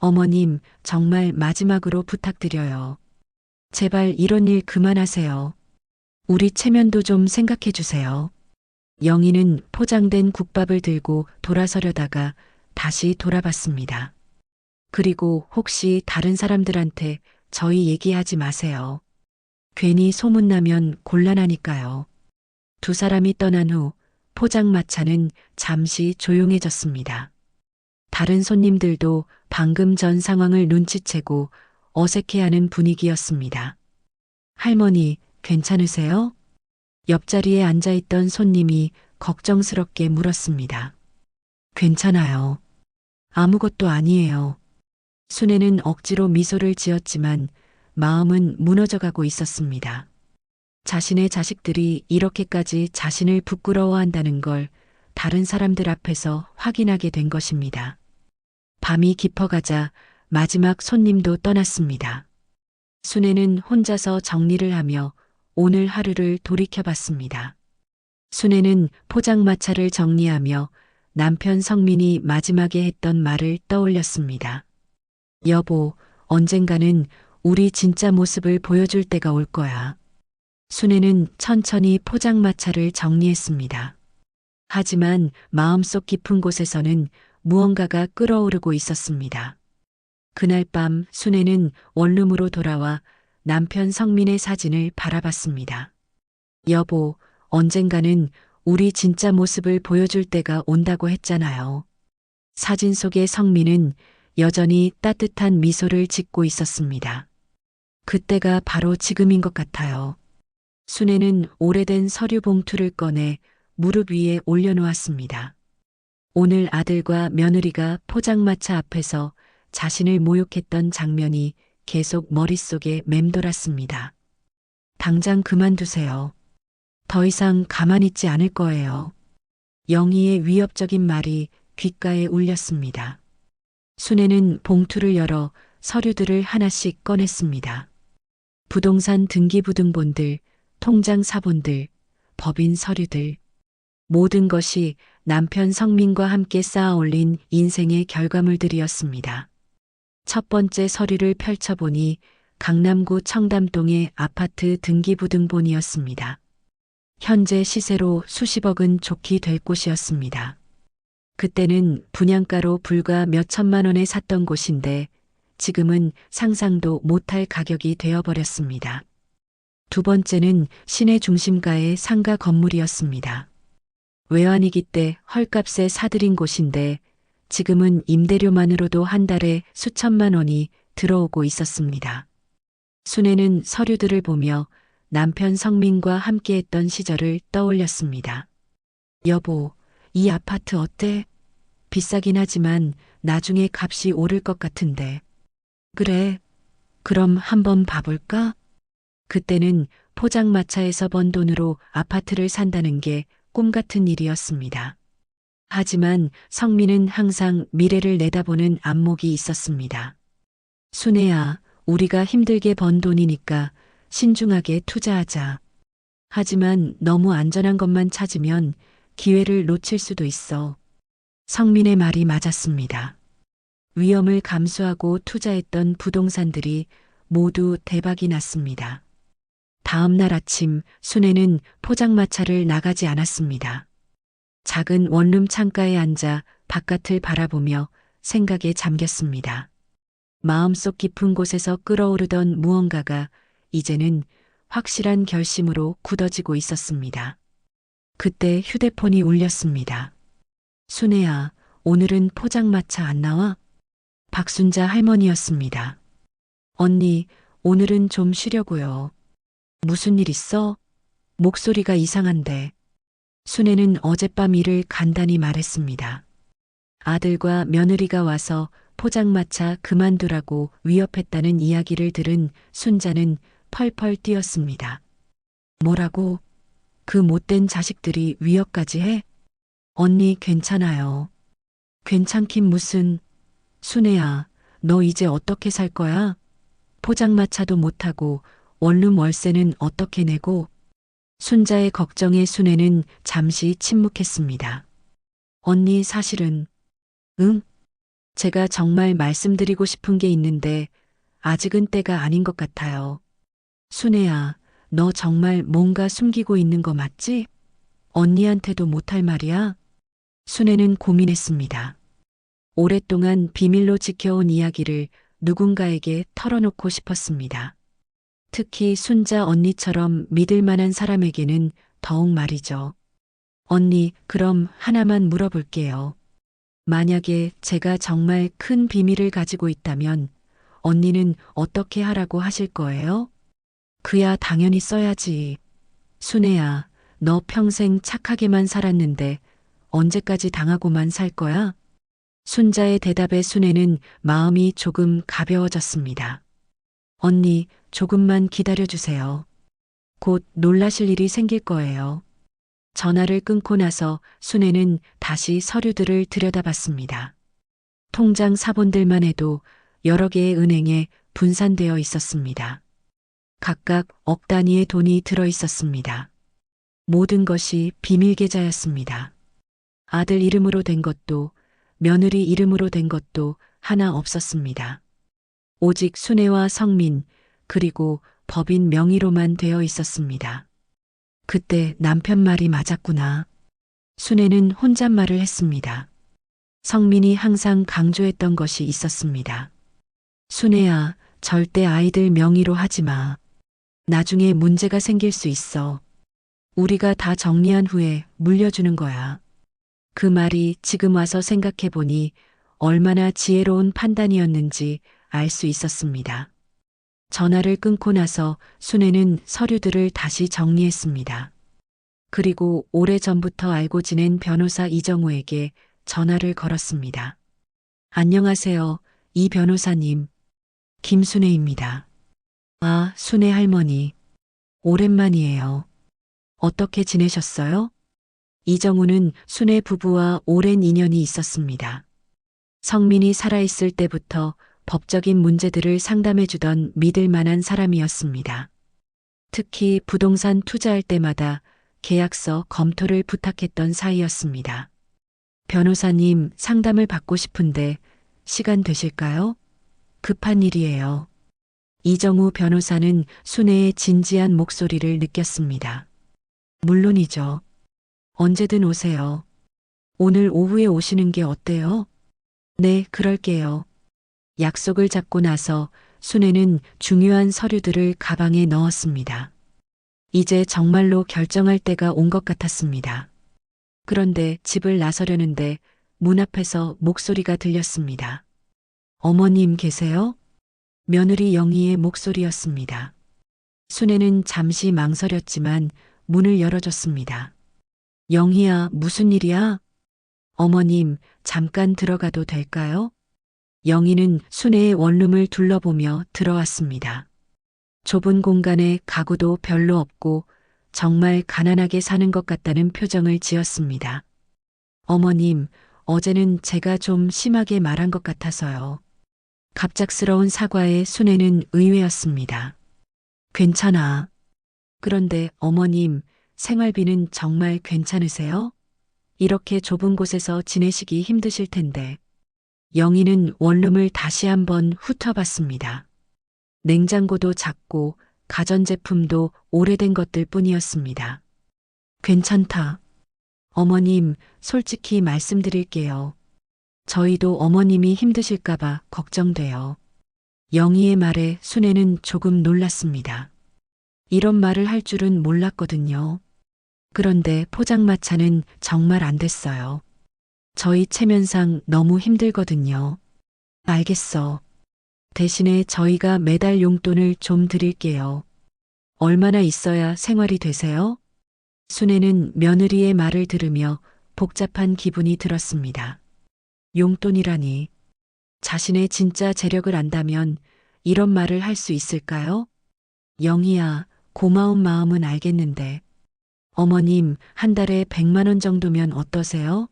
어머님, 정말 마지막으로 부탁드려요. 제발 이런 일 그만하세요. 우리 체면도 좀 생각해 주세요. 영희는 포장된 국밥을 들고 돌아서려다가 다시 돌아봤습니다. 그리고 혹시 다른 사람들한테 저희 얘기하지 마세요. 괜히 소문나면 곤란하니까요. 2사람이 떠난 후 포장마차는 잠시 조용해졌습니다. 다른 손님들도 방금 전 상황을 눈치채고 어색해하는 분위기였습니다. 할머니, 괜찮으세요? 옆자리에 앉아있던 손님이 걱정스럽게 물었습니다. 괜찮아요. 아무것도 아니에요. 순애는 억지로 미소를 지었지만 마음은 무너져가고 있었습니다. 자신의 자식들이 이렇게까지 자신을 부끄러워한다는 걸 다른 사람들 앞에서 확인하게 된 것입니다. 밤이 깊어가자 마지막 손님도 떠났습니다. 순애는 혼자서 정리를 하며 오늘 하루를 돌이켜봤습니다. 순애는 포장마차를 정리하며 남편 성민이 마지막에 했던 말을 떠올렸습니다. 여보, 언젠가는 우리 진짜 모습을 보여줄 때가 올 거야. 순애는 천천히 포장마차를 정리했습니다. 하지만 마음속 깊은 곳에서는 무언가가 끓어오르고 있었습니다. 그날 밤 순애는 원룸으로 돌아와 남편 성민의 사진을 바라봤습니다. 여보, 언젠가는 우리 진짜 모습을 보여줄 때가 온다고 했잖아요. 사진 속의 성민은 여전히 따뜻한 미소를 짓고 있었습니다. 그때가 바로 지금인 것 같아요. 순애는 오래된 서류 봉투를 꺼내 무릎 위에 올려놓았습니다. 오늘 아들과 며느리가 포장마차 앞에서 자신을 모욕했던 장면이 계속 머릿속에 맴돌았습니다. 당장 그만두세요. 더 이상 가만히 있지 않을 거예요. 영희의 위협적인 말이 귓가에 울렸습니다. 순애는 봉투를 열어 서류들을 하나씩 꺼냈습니다. 부동산 등기부등본들, 통장 사본들, 법인 서류들. 모든 것이 남편 성민과 함께 쌓아 올린 인생의 결과물들이었습니다. 첫 번째 서류를 펼쳐보니 강남구 청담동의 아파트 등기부등본이었습니다. 현재 시세로 수십억은 좋게 될 곳이었습니다. 그때는 분양가로 불과 몇 천만 원에 샀던 곳인데 지금은 상상도 못할 가격이 되어버렸습니다. 두 번째는 시내 중심가의 상가 건물이었습니다. 외환위기 때 헐값에 사들인 곳인데 지금은 임대료만으로도 한 달에 수천만 원이 들어오고 있었습니다. 순애는 서류들을 보며 남편 성민과 함께했던 시절을 떠올렸습니다. 여보, 이 아파트 어때? 비싸긴 하지만 나중에 값이 오를 것 같은데. 그래, 그럼 한번 봐볼까? 그때는 포장마차에서 번 돈으로 아파트를 산다는 게 꿈 같은 일이었습니다. 하지만 성민은 항상 미래를 내다보는 안목이 있었습니다. 순애야, 우리가 힘들게 번 돈이니까 신중하게 투자하자. 하지만 너무 안전한 것만 찾으면 기회를 놓칠 수도 있어. 성민의 말이 맞았습니다. 위험을 감수하고 투자했던 부동산들이 모두 대박이 났습니다. 다음 날 아침 순애는 포장마차를 나가지 않았습니다. 작은 원룸 창가에 앉아 바깥을 바라보며 생각에 잠겼습니다. 마음속 깊은 곳에서 끓어오르던 무언가가 이제는 확실한 결심으로 굳어지고 있었습니다. 그때 휴대폰이 울렸습니다. 순애야, 오늘은 포장마차 안 나와? 박순자 할머니였습니다. 언니, 오늘은 좀 쉬려고요. 무슨 일 있어? 목소리가 이상한데. 순애는 어젯밤 일을 간단히 말했습니다. 아들과 며느리가 와서 포장마차 그만두라고 위협했다는 이야기를 들은 순자는 펄펄 뛰었습니다. 뭐라고? 그 못된 자식들이 위협까지 해? 언니 괜찮아요. 괜찮긴 무슨. 순애야, 너 이제 어떻게 살 거야? 포장마차도 못하고 원룸 월세는 어떻게 내고? 순자의 걱정에 순애는 잠시 침묵했습니다. 언니 사실은. 응? 제가 정말 말씀드리고 싶은 게 있는데 아직은 때가 아닌 것 같아요. 순애야, 너 정말 뭔가 숨기고 있는 거 맞지? 언니한테도 못할 말이야? 순애는 고민했습니다. 오랫동안 비밀로 지켜온 이야기를 누군가에게 털어놓고 싶었습니다. 특히 순자 언니처럼 믿을 만한 사람에게는 더욱 말이죠. 언니, 그럼 하나만 물어볼게요. 만약에 제가 정말 큰 비밀을 가지고 있다면 언니는 어떻게 하라고 하실 거예요? 그야 당연히 써야지. 순애야, 너 평생 착하게만 살았는데 언제까지 당하고만 살 거야? 순자의 대답에 순애는 마음이 조금 가벼워졌습니다. 언니, 조금만 기다려주세요. 곧 놀라실 일이 생길 거예요. 전화를 끊고 나서 순애는 다시 서류들을 들여다봤습니다. 통장 사본들만 해도 여러 개의 은행에 분산되어 있었습니다. 각각 억 단위의 돈이 들어 있었습니다. 모든 것이 비밀 계좌였습니다. 아들 이름으로 된 것도 며느리 이름으로 된 것도 하나 없었습니다. 오직 순애와 성민 그리고 법인 명의로만 되어 있었습니다. 그때 남편 말이 맞았구나. 순애는 혼잣말을 했습니다. 성민이 항상 강조했던 것이 있었습니다. 순애야, 절대 아이들 명의로 하지 마. 나중에 문제가 생길 수 있어. 우리가 다 정리한 후에 물려주는 거야. 그 말이 지금 와서 생각해 보니 얼마나 지혜로운 판단이었는지 알 수 있었습니다. 전화를 끊고 나서 순애는 서류들을 다시 정리했습니다. 그리고 오래전부터 알고 지낸 변호사 이정우에게 전화를 걸었습니다. 안녕하세요, 이 변호사님. 김순애입니다. 아, 순애 할머니. 오랜만이에요. 어떻게 지내셨어요? 이정우는 순애 부부와 오랜 인연이 있었습니다. 성민이 살아있을 때부터 법적인 문제들을 상담해주던 믿을 만한 사람이었습니다. 특히 부동산 투자할 때마다 계약서 검토를 부탁했던 사이였습니다. 변호사님, 상담을 받고 싶은데 시간 되실까요? 급한 일이에요. 이정우 변호사는 순애의 진지한 목소리를 느꼈습니다. 물론이죠. 언제든 오세요. 오늘 오후에 오시는 게 어때요? 네, 그럴게요. 약속을 잡고 나서 순애는 중요한 서류들을 가방에 넣었습니다. 이제 정말로 결정할 때가 온 것 같았습니다. 그런데 집을 나서려는데 문 앞에서 목소리가 들렸습니다. 어머님 계세요? 며느리 영희의 목소리였습니다. 순애는 잠시 망설였지만 문을 열어줬습니다. 영희야, 무슨 일이야? 어머님, 잠깐 들어가도 될까요? 영희는 순애의 원룸을 둘러보며 들어왔습니다. 좁은 공간에 가구도 별로 없고 정말 가난하게 사는 것 같다는 표정을 지었습니다. 어머님, 어제는 제가 좀 심하게 말한 것 같아서요. 갑작스러운 사과에 순애는 의외였습니다. 괜찮아. 그런데 어머님, 생활비는 정말 괜찮으세요? 이렇게 좁은 곳에서 지내시기 힘드실 텐데. 영희는 원룸을 다시 한번 훑어봤습니다. 냉장고도 작고 가전제품도 오래된 것들 뿐이었습니다. 괜찮다. 어머님, 솔직히 말씀드릴게요. 저희도 어머님이 힘드실까봐 걱정돼요. 영희의 말에 순애는 조금 놀랐습니다. 이런 말을 할 줄은 몰랐거든요. 그런데 포장마차는 정말 안 됐어요. 저희 체면상 너무 힘들거든요. 알겠어. 대신에 저희가 매달 용돈을 좀 드릴게요. 얼마나 있어야 생활이 되세요? 순애는 며느리의 말을 들으며 복잡한 기분이 들었습니다. 용돈이라니. 자신의 진짜 재력을 안다면 이런 말을 할 수 있을까요? 영희야, 고마운 마음은 알겠는데. 어머님, 한 달에 100만 원 정도면 어떠세요?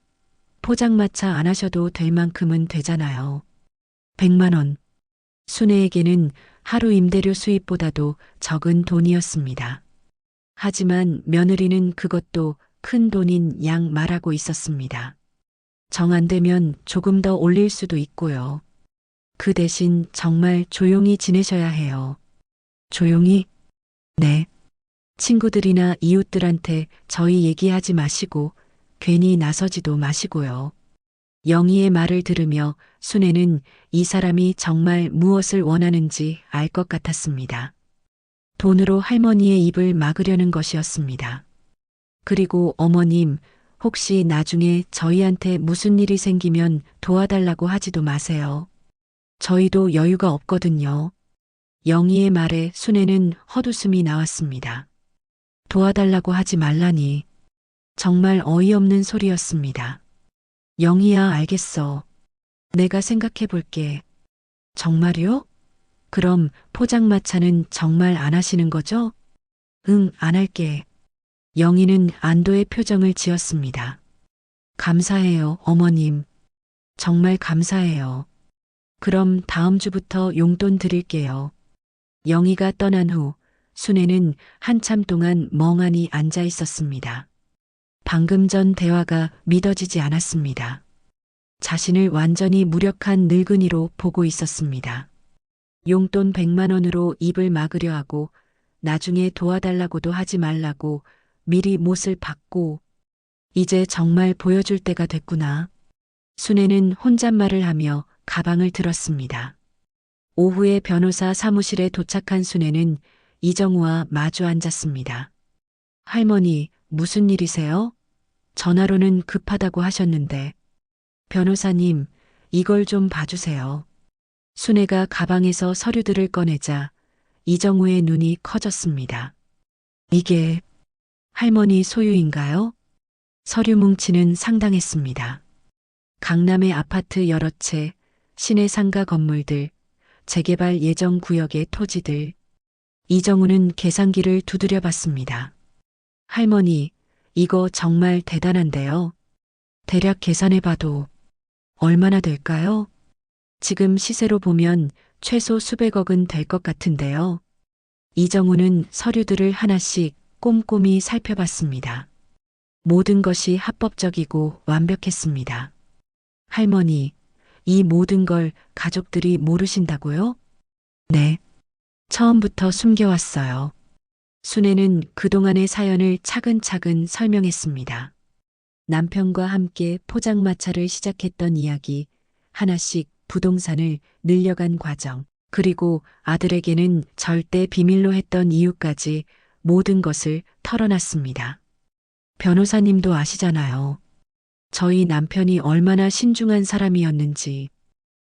포장마차 안 하셔도 될 만큼은 되잖아요. 100만 원. 순애에게는 하루 임대료 수입보다도 적은 돈이었습니다. 하지만 며느리는 그것도 큰 돈인 양 말하고 있었습니다. 정 안 되면 조금 더 올릴 수도 있고요. 그 대신 정말 조용히 지내셔야 해요. 조용히? 네. 친구들이나 이웃들한테 저희 얘기하지 마시고 괜히 나서지도 마시고요. 영희의 말을 들으며 순애는 이 사람이 정말 무엇을 원하는지 알 것 같았습니다. 돈으로 할머니의 입을 막으려는 것이었습니다. 그리고 어머님, 혹시 나중에 저희한테 무슨 일이 생기면 도와달라고 하지도 마세요. 저희도 여유가 없거든요. 영희의 말에 순애는 헛웃음이 나왔습니다. 도와달라고 하지 말라니. 정말 어이없는 소리였습니다. 영희야, 알겠어. 내가 생각해 볼게. 정말요? 그럼 포장마차는 정말 안 하시는 거죠? 응, 안 할게. 영희는 안도의 표정을 지었습니다. 감사해요, 어머님. 정말 감사해요. 그럼 다음 주부터 용돈 드릴게요. 영희가 떠난 후 순애는 한참 동안 멍하니 앉아 있었습니다. 방금 전 대화가 믿어지지 않았습니다. 자신을 완전히 무력한 늙은이로 보고 있었습니다. 용돈 100만 원으로 입을 막으려 하고 나중에 도와달라고도 하지 말라고 미리 못을 받고 이제 정말 보여줄 때가 됐구나. 순애는 혼잣말을 하며 가방을 들었습니다. 오후에 변호사 사무실에 도착한 순애는 이정우와 마주 앉았습니다. 할머니, 무슨 일이세요? 전화로는 급하다고 하셨는데. 변호사님, 이걸 좀 봐주세요. 순애가 가방에서 서류들을 꺼내자 이정우의 눈이 커졌습니다. 이게 할머니 소유인가요? 서류 뭉치는 상당했습니다. 강남의 아파트 여러 채, 시내 상가 건물들, 재개발 예정 구역의 토지들. 이정우는 계산기를 두드려 봤습니다. 할머니, 이거 정말 대단한데요. 대략 계산해봐도 얼마나 될까요? 지금 시세로 보면 최소 수백억은 될 것 같은데요. 이정우는 서류들을 하나씩 꼼꼼히 살펴봤습니다. 모든 것이 합법적이고 완벽했습니다. 할머니, 이 모든 걸 가족들이 모르신다고요? 네. 처음부터 숨겨왔어요. 순애는 그동안의 사연을 차근차근 설명했습니다. 남편과 함께 포장마차를 시작했던 이야기, 하나씩 부동산을 늘려간 과정, 그리고 아들에게는 절대 비밀로 했던 이유까지 모든 것을 털어놨습니다. 변호사님도 아시잖아요. 저희 남편이 얼마나 신중한 사람이었는지.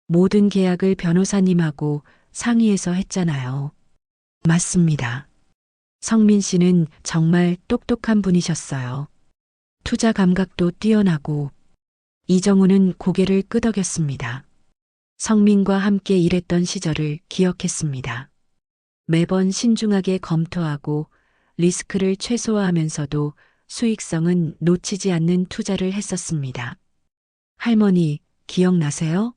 모든 계약을 변호사님하고 상의해서 했잖아요. 맞습니다. 성민 씨는 정말 똑똑한 분이셨어요. 투자 감각도 뛰어나고. 이정우는 고개를 끄덕였습니다. 성민과 함께 일했던 시절을 기억했습니다. 매번 신중하게 검토하고 리스크를 최소화하면서도 수익성은 놓치지 않는 투자를 했었습니다. 할머니, 기억나세요?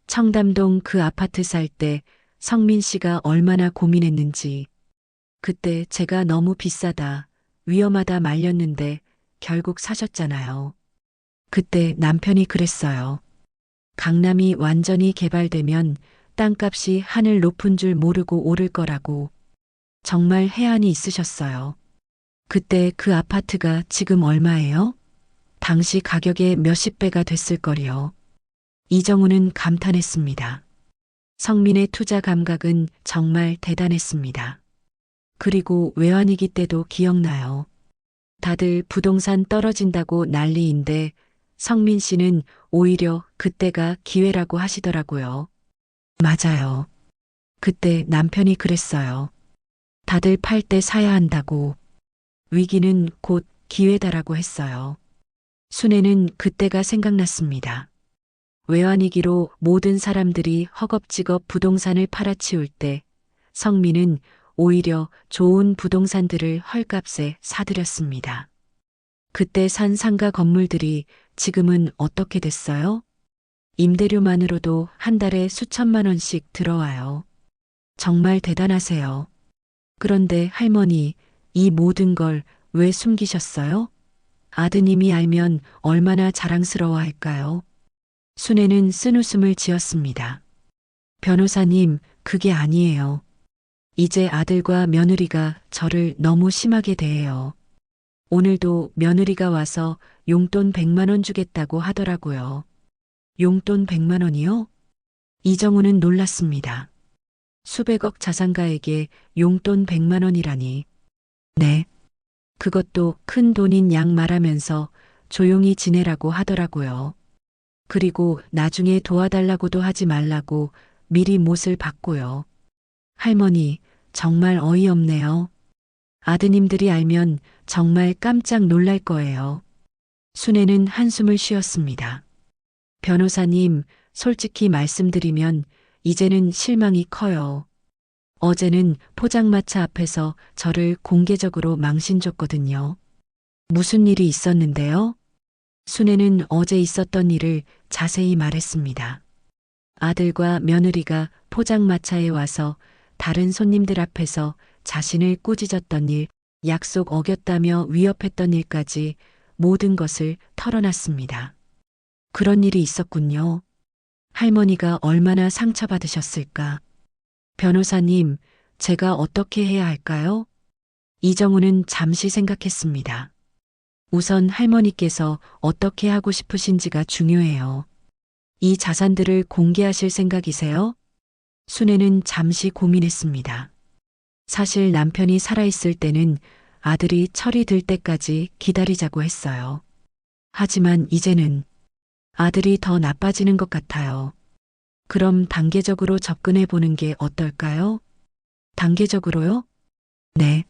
청담동 그 아파트 살 때 성민 씨가 얼마나 고민했는지. 그때 제가 너무 비싸다, 위험하다 말렸는데 결국 사셨잖아요. 그때 남편이 그랬어요. 강남이 완전히 개발되면 땅값이 하늘 높은 줄 모르고 오를 거라고. 정말 해안이 있으셨어요. 그때 그 아파트가 지금 얼마예요? 당시 가격의 몇십 배가 됐을 거리요. 이정우는 감탄했습니다. 성민의 투자 감각은 정말 대단했습니다. 그리고 외환위기 때도 기억나요. 다들 부동산 떨어진다고 난리인데 성민 씨는 오히려 그때가 기회라고 하시더라고요. 맞아요. 그때 남편이 그랬어요. 다들 팔 때 사야 한다고. 위기는 곧 기회다라고 했어요. 순애는 그때가 생각났습니다. 외환위기로 모든 사람들이 허겁지겁 부동산을 팔아치울 때 성민은 오히려 좋은 부동산들을 헐값에 사들였습니다. 그때 산 상가 건물들이 지금은 어떻게 됐어요? 임대료만으로도 한 달에 수천만 원씩 들어와요. 정말 대단하세요. 그런데 할머니, 이 모든 걸 왜 숨기셨어요? 아드님이 알면 얼마나 자랑스러워할까요? 순애는 쓴웃음을 지었습니다. 변호사님, 그게 아니에요. 이제 아들과 며느리가 저를 너무 심하게 대해요. 오늘도 며느리가 와서 용돈 100만 원 주겠다고 하더라고요. 용돈 100만 원이요? 이정우는 놀랐습니다. 수백억 자산가에게 용돈 100만 원이라니. 네. 그것도 큰 돈인 양 말하면서 조용히 지내라고 하더라고요. 그리고 나중에 도와달라고도 하지 말라고 미리 못을 받고요. 할머니, 정말 어이없네요. 아드님들이 알면 정말 깜짝 놀랄 거예요. 순애는 한숨을 쉬었습니다. 변호사님, 솔직히 말씀드리면 이제는 실망이 커요. 어제는 포장마차 앞에서 저를 공개적으로 망신줬거든요. 무슨 일이 있었는데요? 순애는 어제 있었던 일을 자세히 말했습니다. 아들과 며느리가 포장마차에 와서 다른 손님들 앞에서 자신을 꾸짖었던 일, 약속 어겼다며 위협했던 일까지 모든 것을 털어놨습니다. 그런 일이 있었군요. 할머니가 얼마나 상처받으셨을까. 변호사님, 제가 어떻게 해야 할까요? 이정우는 잠시 생각했습니다. 우선 할머니께서 어떻게 하고 싶으신지가 중요해요. 이 자산들을 공개하실 생각이세요? 순애는 잠시 고민했습니다. 사실 남편이 살아있을 때는 아들이 철이 들 때까지 기다리자고 했어요. 하지만 이제는 아들이 더 나빠지는 것 같아요. 그럼 단계적으로 접근해 보는 게 어떨까요? 단계적으로요? 네.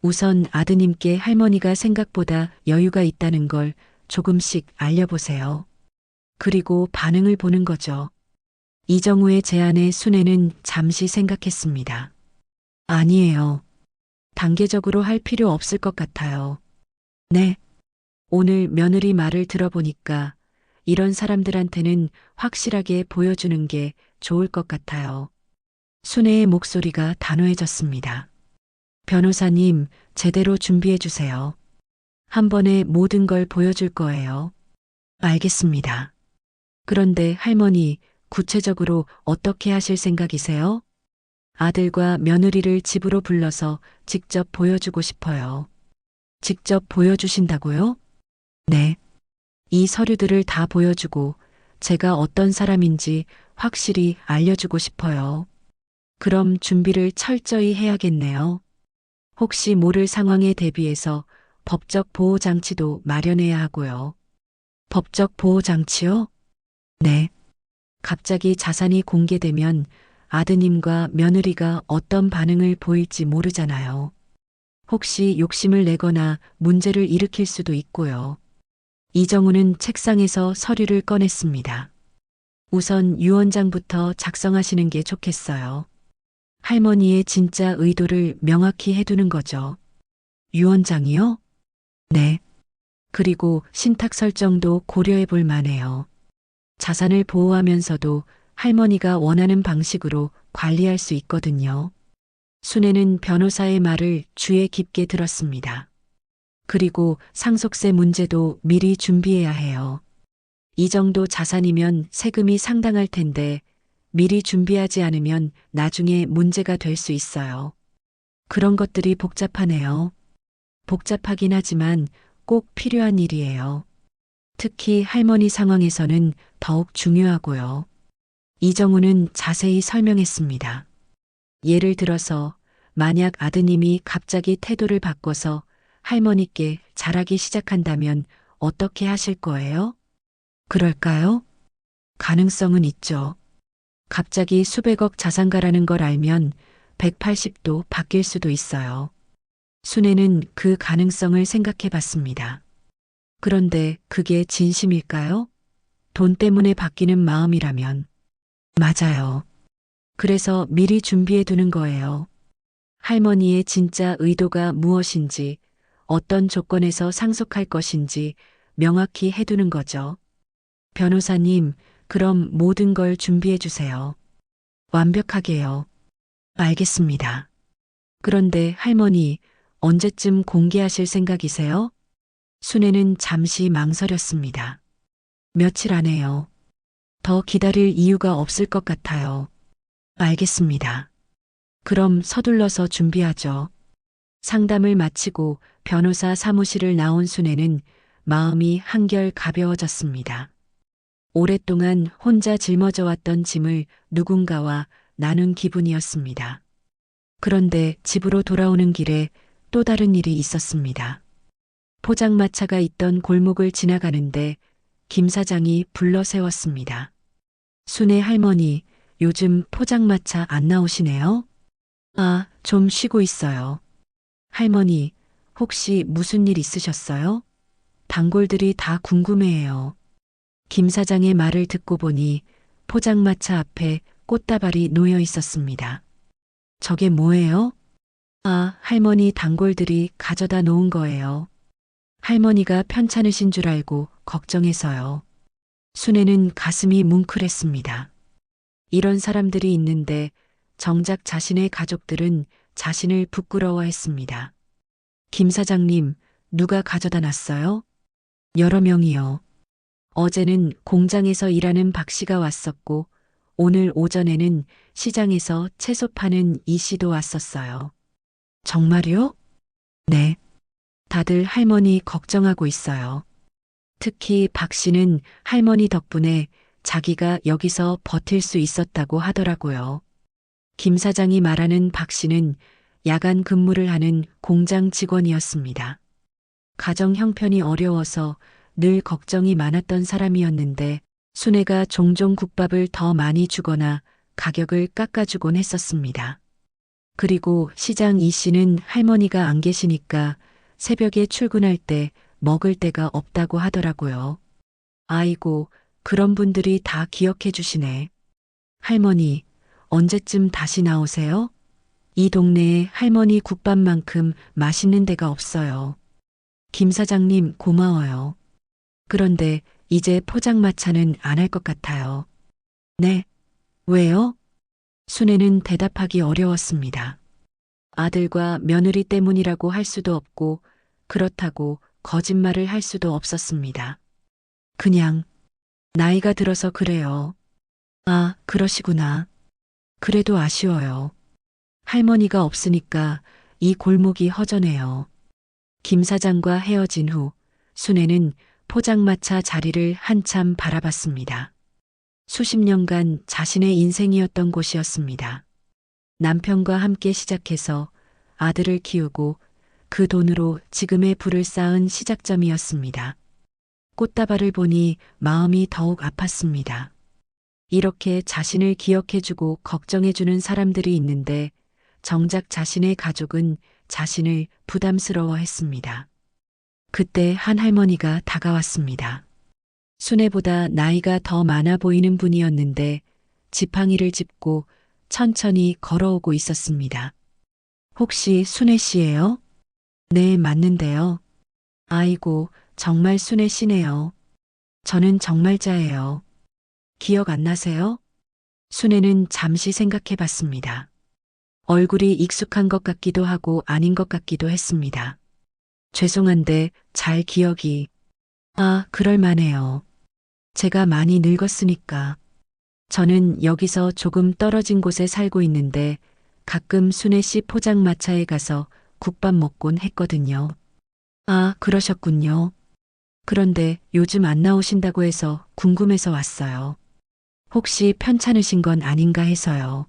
우선 아드님께 할머니가 생각보다 여유가 있다는 걸 조금씩 알려보세요. 그리고 반응을 보는 거죠. 이정우의 제안에 순애는 잠시 생각했습니다. 아니에요. 단계적으로 할 필요 없을 것 같아요. 네. 오늘 며느리 말을 들어보니까 이런 사람들한테는 확실하게 보여주는 게 좋을 것 같아요. 순애의 목소리가 단호해졌습니다. 변호사님, 제대로 준비해 주세요. 한 번에 모든 걸 보여줄 거예요. 알겠습니다. 그런데 할머니, 구체적으로 어떻게 하실 생각이세요? 아들과 며느리를 집으로 불러서 직접 보여주고 싶어요. 직접 보여주신다고요? 네. 이 서류들을 다 보여주고 제가 어떤 사람인지 확실히 알려주고 싶어요. 그럼 준비를 철저히 해야겠네요. 혹시 모를 상황에 대비해서 법적 보호 장치도 마련해야 하고요. 법적 보호 장치요? 네. 갑자기 자산이 공개되면 아드님과 며느리가 어떤 반응을 보일지 모르잖아요. 혹시 욕심을 내거나 문제를 일으킬 수도 있고요. 이정우는 책상에서 서류를 꺼냈습니다. 우선 유언장부터 작성하시는 게 좋겠어요. 할머니의 진짜 의도를 명확히 해두는 거죠. 유언장이요? 네. 그리고 신탁 설정도 고려해 볼 만해요. 자산을 보호하면서도 할머니가 원하는 방식으로 관리할 수 있거든요. 순애는 변호사의 말을 귀에 깊게 들었습니다. 그리고 상속세 문제도 미리 준비해야 해요. 이 정도 자산이면 세금이 상당할 텐데 미리 준비하지 않으면 나중에 문제가 될 수 있어요. 그런 것들이 복잡하네요. 복잡하긴 하지만 꼭 필요한 일이에요. 특히 할머니 상황에서는 더욱 중요하고요. 이정우는 자세히 설명했습니다. 예를 들어서 만약 아드님이 갑자기 태도를 바꿔서 할머니께 잘하기 시작한다면 어떻게 하실 거예요? 그럴까요? 가능성은 있죠. 갑자기 수백억 자산가라는 걸 알면 180도 바뀔 수도 있어요. 순애는 그 가능성을 생각해 봤습니다. 그런데 그게 진심일까요? 돈 때문에 바뀌는 마음이라면. 맞아요. 그래서 미리 준비해 두는 거예요. 할머니의 진짜 의도가 무엇인지, 어떤 조건에서 상속할 것인지 명확히 해두는 거죠. 변호사님, 그럼 모든 걸 준비해 주세요. 완벽하게요. 알겠습니다. 그런데 할머니, 언제쯤 공개하실 생각이세요? 순애는 잠시 망설였습니다. 며칠 안에요. 더 기다릴 이유가 없을 것 같아요. 알겠습니다. 그럼 서둘러서 준비하죠. 상담을 마치고 변호사 사무실을 나온 순애는 마음이 한결 가벼워졌습니다. 오랫동안 혼자 짊어져 왔던 짐을 누군가와 나눈 기분이었습니다. 그런데 집으로 돌아오는 길에 또 다른 일이 있었습니다. 포장마차가 있던 골목을 지나가는데 김 사장이 불러 세웠습니다. 순애 할머니, 요즘 포장마차 안 나오시네요? 아, 좀 쉬고 있어요. 할머니, 혹시 무슨 일 있으셨어요? 단골들이 다 궁금해해요. 김 사장의 말을 듣고 보니 포장마차 앞에 꽃다발이 놓여 있었습니다. 저게 뭐예요? 아, 할머니 단골들이 가져다 놓은 거예요. 할머니가 편찮으신 줄 알고 걱정해서요. 순애는 가슴이 뭉클했습니다. 이런 사람들이 있는데 정작 자신의 가족들은 자신을 부끄러워했습니다. 김 사장님, 누가 가져다 놨어요? 여러 명이요. 어제는 공장에서 일하는 박 씨가 왔었고, 오늘 오전에는 시장에서 채소 파는 이 씨도 왔었어요. 정말요? 네. 다들 할머니 걱정하고 있어요. 특히 박 씨는 할머니 덕분에 자기가 여기서 버틸 수 있었다고 하더라고요. 김 사장이 말하는 박 씨는 야간 근무를 하는 공장 직원이었습니다. 가정 형편이 어려워서 늘 걱정이 많았던 사람이었는데 순애가 종종 국밥을 더 많이 주거나 가격을 깎아주곤 했었습니다. 그리고 시장 이 씨는 할머니가 안 계시니까 새벽에 출근할 때 먹을 데가 없다고 하더라고요. 아이고, 그런 분들이 다 기억해 주시네. 할머니, 언제쯤 다시 나오세요? 이 동네에 할머니 국밥만큼 맛있는 데가 없어요. 김 사장님 고마워요. 그런데 이제 포장마차는 안 할 것 같아요. 네. 왜요? 순애는 대답하기 어려웠습니다. 아들과 며느리 때문이라고 할 수도 없고 그렇다고 거짓말을 할 수도 없었습니다. 그냥 나이가 들어서 그래요. 아, 그러시구나. 그래도 아쉬워요. 할머니가 없으니까 이 골목이 허전해요. 김 사장과 헤어진 후 순애는 포장마차 자리를 한참 바라봤습니다. 수십 년간 자신의 인생이었던 곳이었습니다. 남편과 함께 시작해서 아들을 키우고 그 돈으로 지금의 부를 쌓은 시작점이었습니다. 꽃다발을 보니 마음이 더욱 아팠습니다. 이렇게 자신을 기억해주고 걱정해주는 사람들이 있는데 정작 자신의 가족은 자신을 부담스러워했습니다. 그때 한 할머니가 다가왔습니다. 순애보다 나이가 더 많아 보이는 분이었는데 지팡이를 짚고 천천히 걸어오고 있었습니다. 혹시 순애 씨예요? 네, 맞는데요. 아이고, 정말 순애 씨네요. 저는 정말자예요. 기억 안 나세요? 순애는 잠시 생각해 봤습니다. 얼굴이 익숙한 것 같기도 하고 아닌 것 같기도 했습니다. 죄송한데 잘 기억이... 아, 그럴 만해요. 제가 많이 늙었으니까. 저는 여기서 조금 떨어진 곳에 살고 있는데 가끔 순애 씨 포장마차에 가서 국밥 먹곤 했거든요. 아, 그러셨군요. 그런데 요즘 안 나오신다고 해서 궁금해서 왔어요. 혹시 편찮으신 건 아닌가 해서요.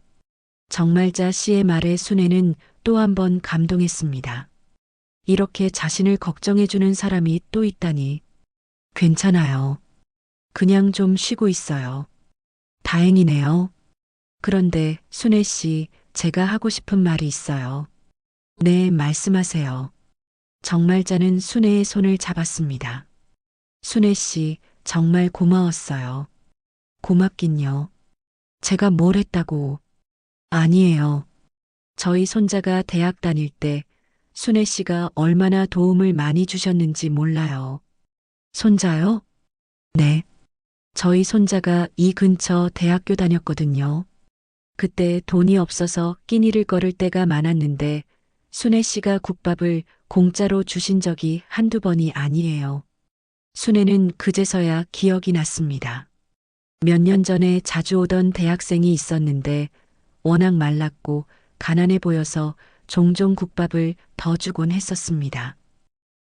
정말자 씨의 말에 순애는 또 한 번 감동했습니다. 이렇게 자신을 걱정해주는 사람이 또 있다니. 괜찮아요. 그냥 좀 쉬고 있어요. 다행이네요. 그런데 순애 씨, 제가 하고 싶은 말이 있어요. 네, 말씀하세요. 정말자는 순애의 손을 잡았습니다. 순애 씨, 정말 고마웠어요. 고맙긴요. 제가 뭘 했다고. 아니에요. 저희 손자가 대학 다닐 때 순애 씨가 얼마나 도움을 많이 주셨는지 몰라요. 손자요? 네. 저희 손자가 이 근처 대학교 다녔거든요. 그때 돈이 없어서 끼니를 거를 때가 많았는데 순애 씨가 국밥을 공짜로 주신 적이 한두 번이 아니에요. 순애는 그제서야 기억이 났습니다. 몇 년 전에 자주 오던 대학생이 있었는데 워낙 말랐고 가난해 보여서 종종 국밥을 더 주곤 했었습니다.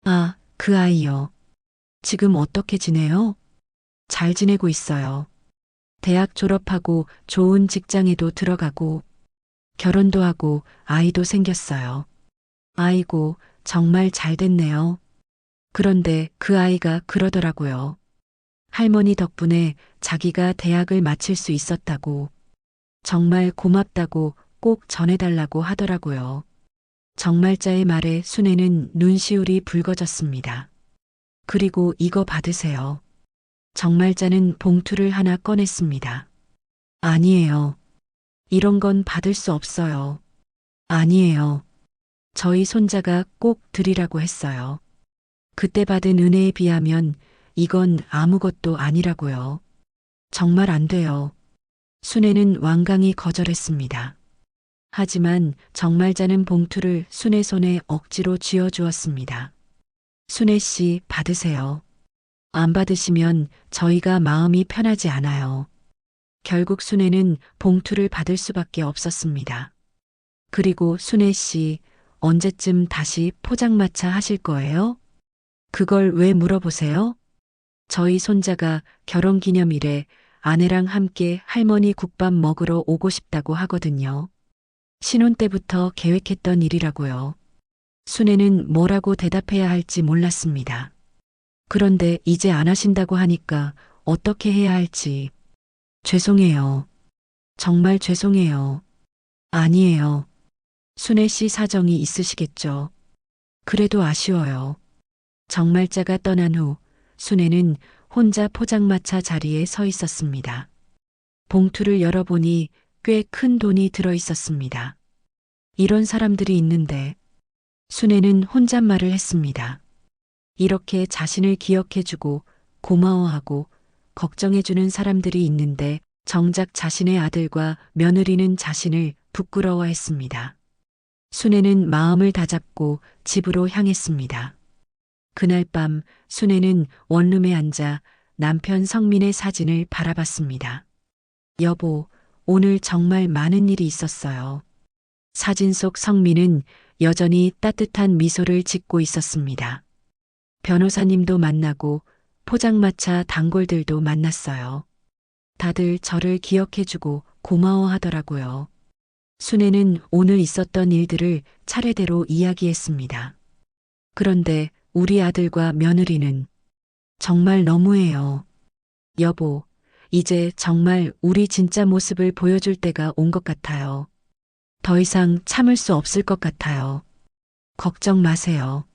아, 그 아이요. 지금 어떻게 지내요? 잘 지내고 있어요. 대학 졸업하고 좋은 직장에도 들어가고 결혼도 하고 아이도 생겼어요. 아이고, 정말 잘 됐네요. 그런데 그 아이가 그러더라고요. 할머니 덕분에 자기가 대학을 마칠 수 있었다고. 정말 고맙다고 꼭 전해달라고 하더라고요. 정말자의 말에 순애는 눈시울이 붉어졌습니다. 그리고 이거 받으세요. 정말자는 봉투를 하나 꺼냈습니다. 아니에요. 이런 건 받을 수 없어요. 아니에요. 저희 손자가 꼭 드리라고 했어요. 그때 받은 은혜에 비하면 이건 아무것도 아니라고요. 정말 안 돼요. 순애는 완강히 거절했습니다. 하지만 정말자는 봉투를 순애 손에 억지로 쥐어주었습니다. 순애 씨, 받으세요. 안 받으시면 저희가 마음이 편하지 않아요. 결국 순애는 봉투를 받을 수밖에 없었습니다. 그리고 순애 씨, 언제쯤 다시 포장마차 하실 거예요? 그걸 왜 물어보세요? 저희 손자가 결혼기념일에 아내랑 함께 할머니 국밥 먹으러 오고 싶다고 하거든요. 신혼 때부터 계획했던 일이라고요. 순애는 뭐라고 대답해야 할지 몰랐습니다. 그런데 이제 안 하신다고 하니까 어떻게 해야 할지. 죄송해요. 정말 죄송해요. 아니에요. 순애 씨 사정이 있으시겠죠. 그래도 아쉬워요. 정말자가 떠난 후 순애는 혼자 포장마차 자리에 서 있었습니다. 봉투를 열어보니 꽤 큰 돈이 들어 있었습니다. 이런 사람들이 있는데 순애는 혼잣말을 했습니다. 이렇게 자신을 기억해주고 고마워하고 걱정해주는 사람들이 있는데 정작 자신의 아들과 며느리는 자신을 부끄러워했습니다. 순애는 마음을 다잡고 집으로 향했습니다. 그날 밤 순애는 원룸에 앉아 남편 성민의 사진을 바라봤습니다. 여보, 오늘 정말 많은 일이 있었어요. 사진 속 성민은 여전히 따뜻한 미소를 짓고 있었습니다. 변호사님도 만나고 포장마차 단골들도 만났어요. 다들 저를 기억해주고 고마워하더라고요. 순애는 오늘 있었던 일들을 차례대로 이야기했습니다. 그런데 우리 아들과 며느리는 정말 너무해요. 여보, 이제 정말 우리 진짜 모습을 보여줄 때가 온 것 같아요. 더 이상 참을 수 없을 것 같아요. 걱정 마세요.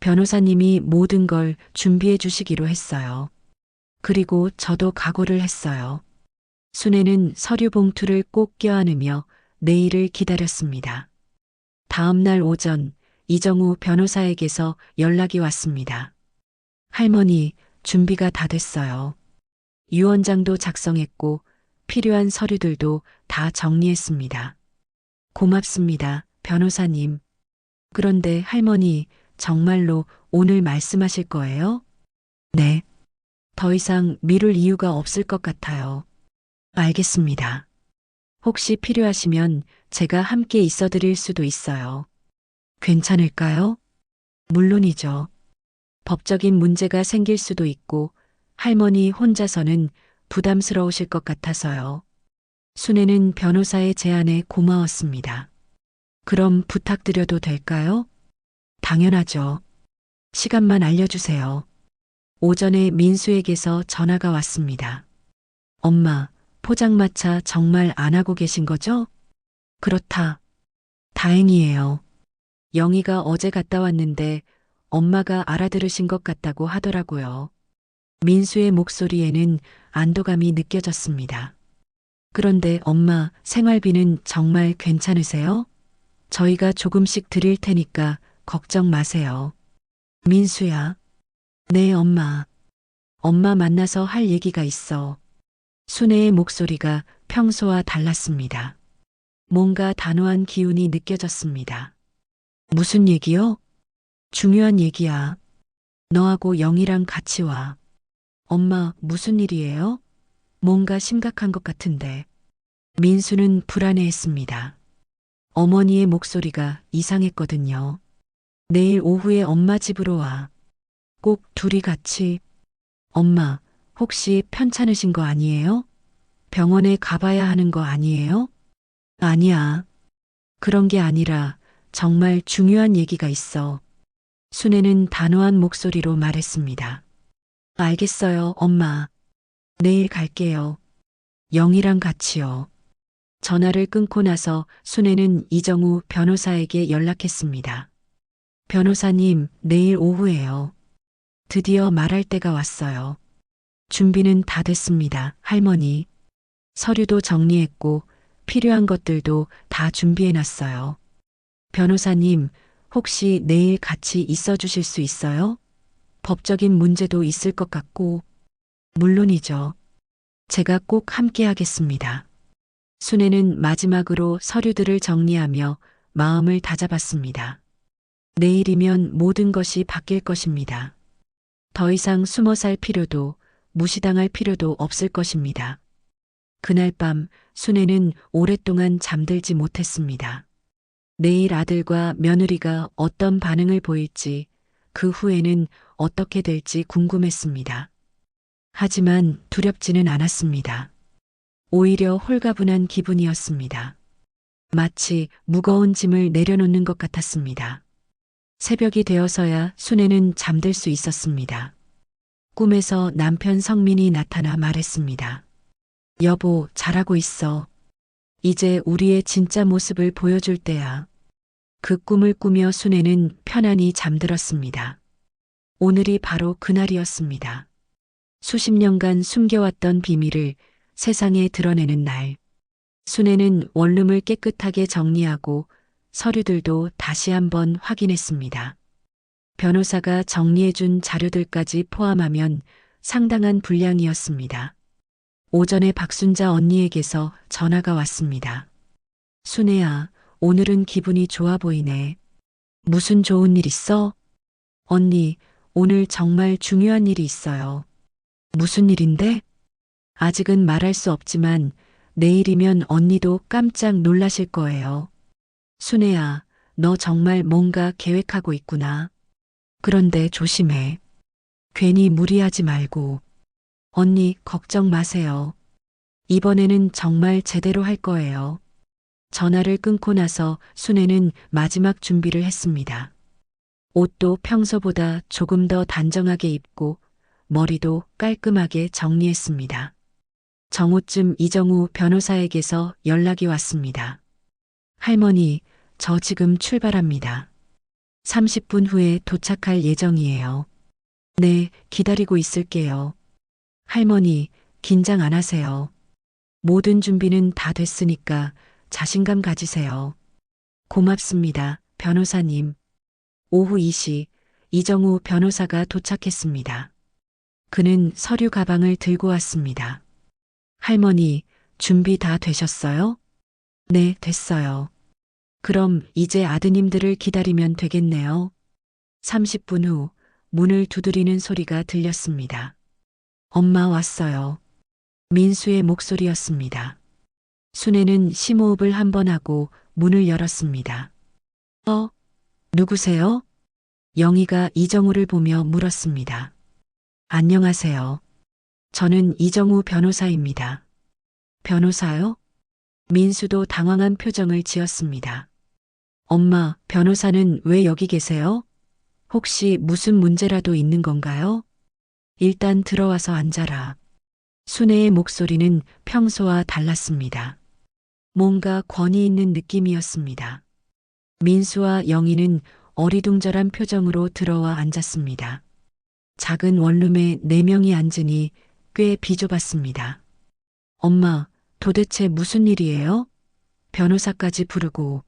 변호사님이 모든 걸 준비해 주시기로 했어요. 그리고 저도 각오를 했어요. 순애는 서류 봉투를 꼭 껴안으며 내일을 기다렸습니다. 다음 날 오전 이정우 변호사에게서 연락이 왔습니다. 할머니, 준비가 다 됐어요. 유언장도 작성했고 필요한 서류들도 다 정리했습니다. 고맙습니다, 변호사님. 그런데 할머니, 정말로 오늘 말씀하실 거예요? 네. 더 이상 미룰 이유가 없을 것 같아요. 알겠습니다. 혹시 필요하시면 제가 함께 있어 드릴 수도 있어요. 괜찮을까요? 물론이죠. 법적인 문제가 생길 수도 있고 할머니 혼자서는 부담스러우실 것 같아서요. 순애는 변호사의 제안에 고마웠습니다. 그럼 부탁드려도 될까요? 당연하죠. 시간만 알려주세요. 오전에 민수에게서 전화가 왔습니다. 엄마, 포장마차 정말 안 하고 계신 거죠? 그렇다. 다행이에요. 영희가 어제 갔다 왔는데 엄마가 알아들으신 것 같다고 하더라고요. 민수의 목소리에는 안도감이 느껴졌습니다. 그런데 엄마, 생활비는 정말 괜찮으세요? 저희가 조금씩 드릴 테니까 걱정 마세요. 민수야. 네, 엄마. 엄마 만나서 할 얘기가 있어. 순애의 목소리가 평소와 달랐습니다. 뭔가 단호한 기운이 느껴졌습니다. 무슨 얘기요? 중요한 얘기야. 너하고 영희랑 같이 와. 엄마, 무슨 일이에요? 뭔가 심각한 것 같은데. 민수는 불안해했습니다. 어머니의 목소리가 이상했거든요. 내일 오후에 엄마 집으로 와. 꼭 둘이 같이. 엄마, 혹시 편찮으신 거 아니에요? 병원에 가봐야 하는 거 아니에요? 아니야. 그런 게 아니라 정말 중요한 얘기가 있어. 순애는 단호한 목소리로 말했습니다. 알겠어요, 엄마. 내일 갈게요. 영희랑 같이요. 전화를 끊고 나서 순애는 이정우 변호사에게 연락했습니다. 변호사님, 내일 오후에요. 드디어 말할 때가 왔어요. 준비는 다 됐습니다, 할머니. 서류도 정리했고 필요한 것들도 다 준비해놨어요. 변호사님, 혹시 내일 같이 있어 주실 수 있어요? 법적인 문제도 있을 것 같고. 물론이죠. 제가 꼭 함께 하겠습니다. 순애는 마지막으로 서류들을 정리하며 마음을 다잡았습니다. 내일이면 모든 것이 바뀔 것입니다. 더 이상 숨어 살 필요도 무시당할 필요도 없을 것입니다. 그날 밤 순애는 오랫동안 잠들지 못했습니다. 내일 아들과 며느리가 어떤 반응을 보일지, 그 후에는 어떻게 될지 궁금했습니다. 하지만 두렵지는 않았습니다. 오히려 홀가분한 기분이었습니다. 마치 무거운 짐을 내려놓는 것 같았습니다. 새벽이 되어서야 순애는 잠들 수 있었습니다. 꿈에서 남편 성민이 나타나 말했습니다. 여보, 잘하고 있어. 이제 우리의 진짜 모습을 보여줄 때야. 그 꿈을 꾸며 순애는 편안히 잠들었습니다. 오늘이 바로 그날이었습니다. 수십 년간 숨겨왔던 비밀을 세상에 드러내는 날. 순애는 원룸을 깨끗하게 정리하고 서류들도 다시 한번 확인했습니다. 변호사가 정리해준 자료들까지 포함하면 상당한 분량이었습니다. 오전에 박순자 언니에게서 전화가 왔습니다. 순애야, 오늘은 기분이 좋아 보이네. 무슨 좋은 일 있어? 언니, 오늘 정말 중요한 일이 있어요. 무슨 일인데? 아직은 말할 수 없지만 내일이면 언니도 깜짝 놀라실 거예요. 순애야, 너 정말 뭔가 계획하고 있구나. 그런데 조심해. 괜히 무리하지 말고. 언니, 걱정 마세요. 이번에는 정말 제대로 할 거예요. 전화를 끊고 나서 순애는 마지막 준비를 했습니다. 옷도 평소보다 조금 더 단정하게 입고 머리도 깔끔하게 정리했습니다. 정오쯤 이정우 변호사에게서 연락이 왔습니다. 할머니, 저 지금 출발합니다. 30분 후에 도착할 예정이에요. 네, 기다리고 있을게요. 할머니, 긴장 안 하세요. 모든 준비는 다 됐으니까 자신감 가지세요. 고맙습니다, 변호사님. 오후 2시 이정우 변호사가 도착했습니다. 그는 서류 가방을 들고 왔습니다. 할머니, 준비 다 되셨어요? 네, 됐어요. 그럼 이제 아드님들을 기다리면 되겠네요. 30분 후 문을 두드리는 소리가 들렸습니다. 엄마 왔어요. 민수의 목소리였습니다. 순애는 심호흡을 한 번 하고 문을 열었습니다. 누구세요? 영희가 이정우를 보며 물었습니다. 안녕하세요. 저는 이정우 변호사입니다. 변호사요? 민수도 당황한 표정을 지었습니다. 엄마, 변호사는 왜 여기 계세요? 혹시 무슨 문제라도 있는 건가요? 일단 들어와서 앉아라. 순애의 목소리는 평소와 달랐습니다. 뭔가 권위 있는 느낌이었습니다. 민수와 영희는 어리둥절한 표정으로 들어와 앉았습니다. 작은 원룸에 4명이 앉으니 꽤 비좁았습니다. 엄마, 도대체 무슨 일이에요? 변호사까지 부르고.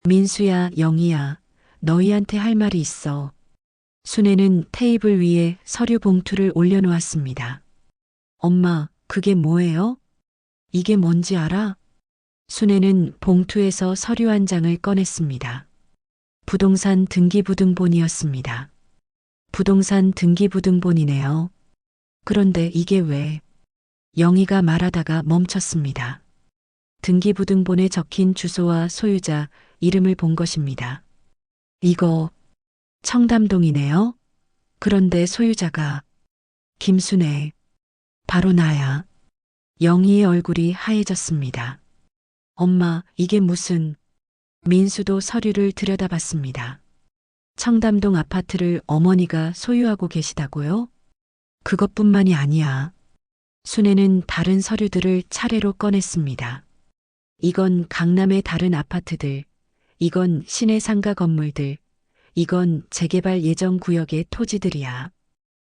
민수야, 영희야, 너희한테 할 말이 있어. 순애는 테이블 위에 서류 봉투를 올려놓았습니다. 엄마, 그게 뭐예요? 이게 뭔지 알아? 순애는 봉투에서 서류 한 장을 꺼냈습니다. 부동산 등기부등본이었습니다. 부동산 등기부등본이네요. 그런데 이게 왜? 영희가 말하다가 멈췄습니다. 등기부등본에 적힌 주소와 소유자, 이름을 본 것입니다. 이거 청담동이네요. 그런데 소유자가 김순애. 바로 나야. 영희의 얼굴이 하얘졌습니다. 엄마, 이게 무슨... 민수도 서류를 들여다봤습니다. 청담동 아파트를 어머니가 소유하고 계시다고요? 그것뿐만이 아니야. 순애는 다른 서류들을 차례로 꺼냈습니다. 이건 강남의 다른 아파트들, 이건 시내 상가 건물들, 이건 재개발 예정 구역의 토지들이야.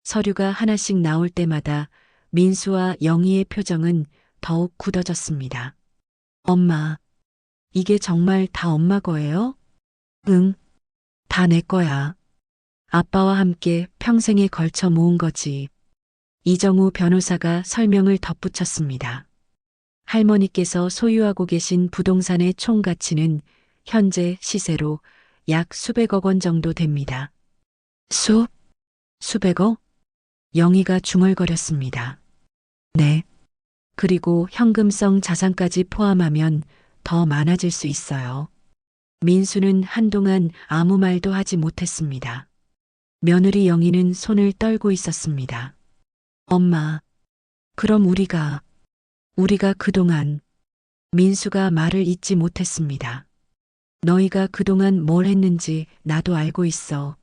서류가 하나씩 나올 때마다 민수와 영희의 표정은 더욱 굳어졌습니다. 엄마, 이게 정말 다 엄마 거예요? 응, 다 내 거야. 아빠와 함께 평생에 걸쳐 모은 거지. 이정우 변호사가 설명을 덧붙였습니다. 할머니께서 소유하고 계신 부동산의 총 가치는 현재 시세로 약 수백억 원 정도 됩니다. 수백억? 영희가 중얼거렸습니다. 네. 그리고 현금성 자산까지 포함하면 더 많아질 수 있어요. 민수는 한동안 아무 말도 하지 못했습니다. 며느리 영희는 손을 떨고 있었습니다. 엄마, 그럼 우리가 그동안 민수가 말을 잇지 못했습니다. 너희가 그동안 뭘 했는지 나도 알고 있어.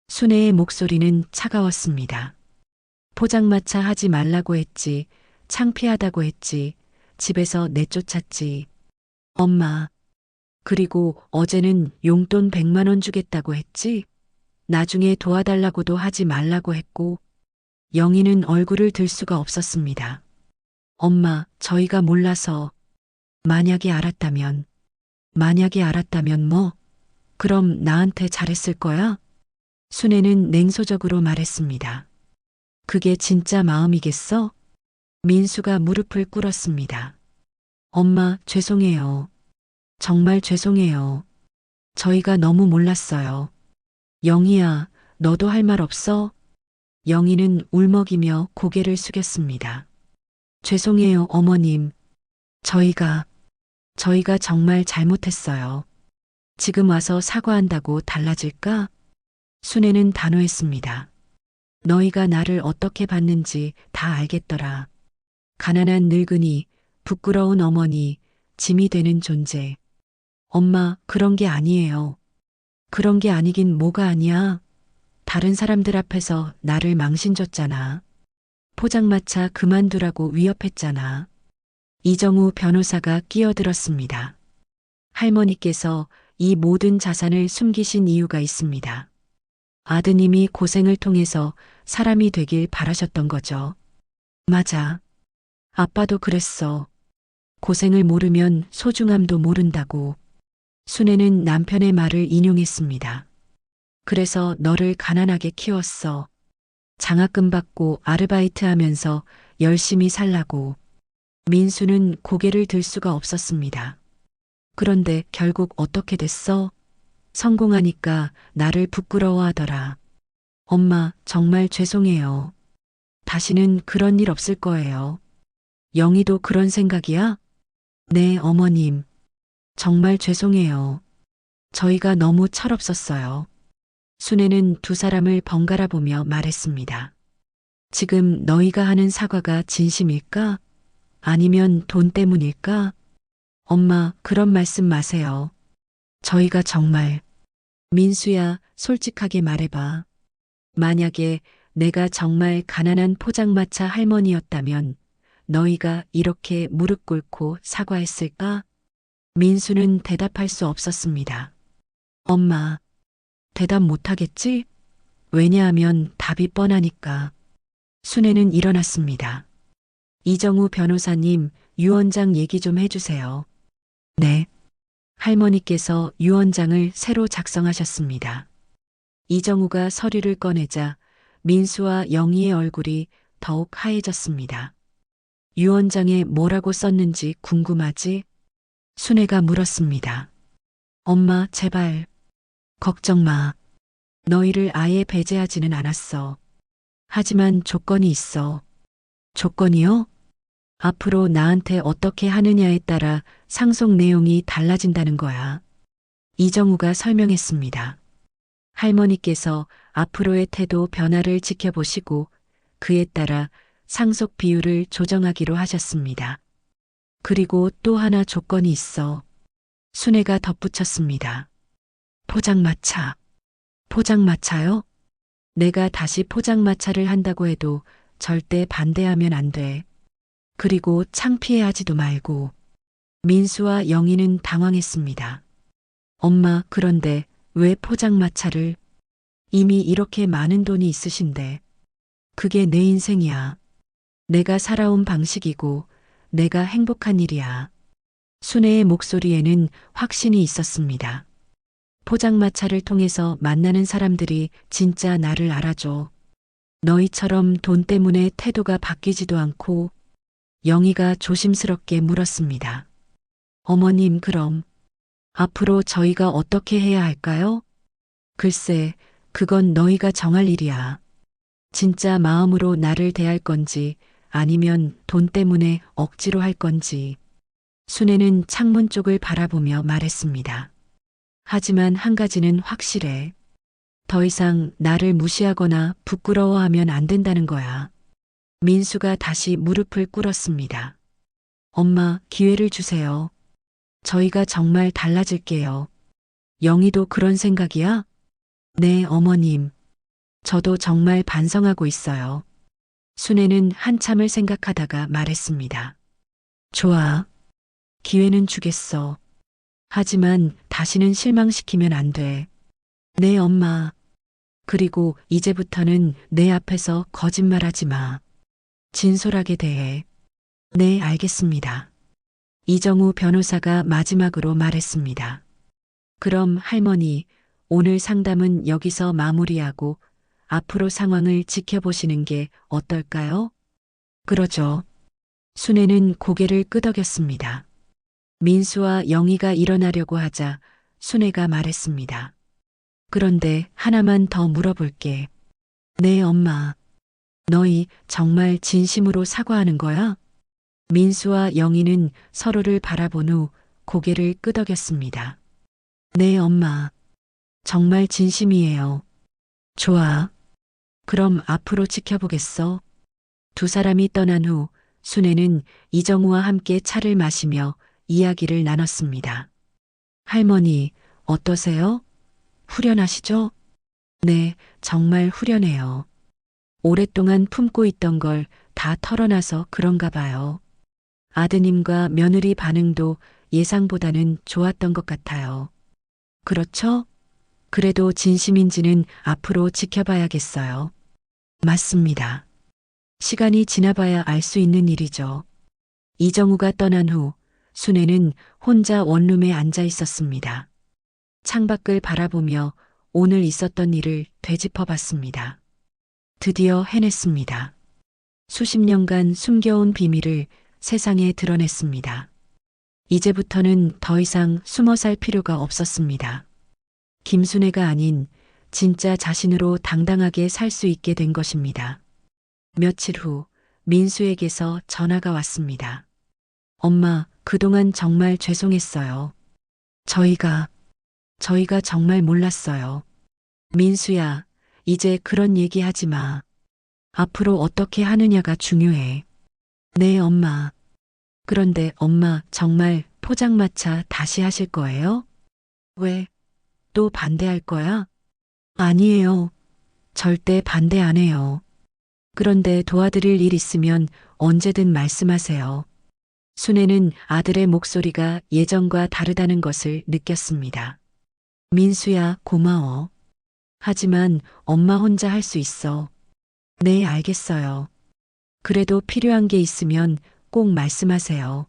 순애의 목소리는 차가웠습니다. 포장마차 하지 말라고 했지. 창피하다고 했지. 집에서 내쫓았지. 엄마. 그리고 어제는 용돈 100만 원 주겠다고 했지. 나중에 도와달라고도 하지 말라고 했고, 영희는 얼굴을 들 수가 없었습니다. 엄마, 저희가 몰라서. 만약에 알았다면 뭐? 그럼 나한테 잘했을 거야? 순애는 냉소적으로 말했습니다. 그게 진짜 마음이겠어? 민수가 무릎을 꿇었습니다. 엄마, 죄송해요. 정말 죄송해요. 저희가 너무 몰랐어요. 영희야, 너도 할 말 없어? 영희는 울먹이며 고개를 숙였습니다. 죄송해요, 어머님. 저희가 정말 잘못했어요. 지금 와서 사과한다고 달라질까? 순애는 단호했습니다. 너희가 나를 어떻게 봤는지 다 알겠더라. 가난한 늙은이, 부끄러운 어머니, 짐이 되는 존재. 엄마, 그런 게 아니에요. 그런 게 아니긴 뭐가 아니야. 다른 사람들 앞에서 나를 망신줬잖아. 포장마차 그만두라고 위협했잖아. 이정우 변호사가 끼어들었습니다. 할머니께서 이 모든 자산을 숨기신 이유가 있습니다. 아드님이 고생을 통해서 사람이 되길 바라셨던 거죠. 맞아. 아빠도 그랬어. 고생을 모르면 소중함도 모른다고. 순애는 남편의 말을 인용했습니다. 그래서 너를 가난하게 키웠어. 장학금 받고 아르바이트 하면서 열심히 살라고. 민수는 고개를 들 수가 없었습니다. 그런데 결국 어떻게 됐어? 성공하니까 나를 부끄러워하더라. 엄마, 정말 죄송해요. 다시는 그런 일 없을 거예요. 영희도 그런 생각이야? 네, 어머님. 정말 죄송해요. 저희가 너무 철없었어요. 순애는 두 사람을 번갈아 보며 말했습니다. 지금 너희가 하는 사과가 진심일까? 아니면 돈 때문일까? 엄마, 그런 말씀 마세요. 저희가 정말. 민수야, 솔직하게 말해봐. 만약에 내가 정말 가난한 포장마차 할머니였다면 너희가 이렇게 무릎 꿇고 사과했을까? 민수는 대답할 수 없었습니다. 엄마, 대답 못하겠지? 왜냐하면 답이 뻔하니까. 순애는 일어났습니다. 이정우 변호사님, 유언장 얘기 좀 해주세요. 네. 할머니께서 유언장을 새로 작성하셨습니다. 이정우가 서류를 꺼내자 민수와 영희의 얼굴이 더욱 하얘졌습니다. 유언장에 뭐라고 썼는지 궁금하지? 순애가 물었습니다. 엄마, 제발. 걱정 마. 너희를 아예 배제하지는 않았어. 하지만 조건이 있어. 조건이요? 앞으로 나한테 어떻게 하느냐에 따라 상속 내용이 달라진다는 거야. 이정우가 설명했습니다. 할머니께서 앞으로의 태도 변화를 지켜보시고 그에 따라 상속 비율을 조정하기로 하셨습니다. 그리고 또 하나 조건이 있어. 순애가 덧붙였습니다. 포장마차. 포장마차요? 내가 다시 포장마차를 한다고 해도 절대 반대하면 안 돼. 그리고 창피해하지도 말고. 민수와 영희는 당황했습니다. 엄마, 그런데 왜 포장마차를? 이미 이렇게 많은 돈이 있으신데. 그게 내 인생이야. 내가 살아온 방식이고 내가 행복한 일이야. 순애의 목소리에는 확신이 있었습니다. 포장마차를 통해서 만나는 사람들이 진짜 나를 알아줘. 너희처럼 돈 때문에 태도가 바뀌지도 않고. 영희가 조심스럽게 물었습니다. 어머님, 그럼 앞으로 저희가 어떻게 해야 할까요? 글쎄, 그건 너희가 정할 일이야. 진짜 마음으로 나를 대할 건지 아니면 돈 때문에 억지로 할 건지. 순애는 창문 쪽을 바라보며 말했습니다. 하지만 한 가지는 확실해. 더 이상 나를 무시하거나 부끄러워하면 안 된다는 거야. 민수가 다시 무릎을 꿇었습니다. 엄마, 기회를 주세요. 저희가 정말 달라질게요. 영희도 그런 생각이야? 네, 어머님. 저도 정말 반성하고 있어요. 순애는 한참을 생각하다가 말했습니다. 좋아. 기회는 주겠어. 하지만 다시는 실망시키면 안 돼. 네, 엄마. 그리고 이제부터는 내 앞에서 거짓말하지 마. 진솔하게 대해. 네, 알겠습니다. 이정우 변호사가 마지막으로 말했습니다. 그럼 할머니, 오늘 상담은 여기서 마무리하고 앞으로 상황을 지켜보시는 게 어떨까요? 그러죠. 순애는 고개를 끄덕였습니다. 민수와 영희가 일어나려고 하자 순애가 말했습니다. 그런데 하나만 더 물어볼게. 네, 엄마. 너희 정말 진심으로 사과하는 거야? 민수와 영희는 서로를 바라본 후 고개를 끄덕였습니다. 네, 엄마. 정말 진심이에요. 좋아. 그럼 앞으로 지켜보겠어. 두 사람이 떠난 후 순애는 이정우와 함께 차를 마시며 이야기를 나눴습니다. 할머니, 어떠세요? 후련하시죠? 네, 정말 후련해요. 오랫동안 품고 있던 걸 다 털어놔서 그런가 봐요. 아드님과 며느리 반응도 예상보다는 좋았던 것 같아요. 그렇죠? 그래도 진심인지는 앞으로 지켜봐야겠어요. 맞습니다. 시간이 지나봐야 알 수 있는 일이죠. 이정우가 떠난 후 순애는 혼자 원룸에 앉아 있었습니다. 창밖을 바라보며 오늘 있었던 일을 되짚어 봤습니다. 드디어 해냈습니다. 수십 년간 숨겨온 비밀을 세상에 드러냈습니다. 이제부터는 더 이상 숨어 살 필요가 없었습니다. 김순애가 아닌 진짜 자신으로 당당하게 살 수 있게 된 것입니다. 며칠 후 민수에게서 전화가 왔습니다. 엄마, 그동안 정말 죄송했어요. 저희가 정말 몰랐어요. 민수야, 이제 그런 얘기 하지 마. 앞으로 어떻게 하느냐가 중요해. 네, 엄마. 그런데 엄마, 정말 포장마차 다시 하실 거예요? 왜? 또 반대할 거야? 아니에요. 절대 반대 안 해요. 그런데 도와드릴 일 있으면 언제든 말씀하세요. 순애는 아들의 목소리가 예전과 다르다는 것을 느꼈습니다. 민수야, 고마워. 하지만 엄마 혼자 할 수 있어. 네, 알겠어요. 그래도 필요한 게 있으면 꼭 말씀하세요.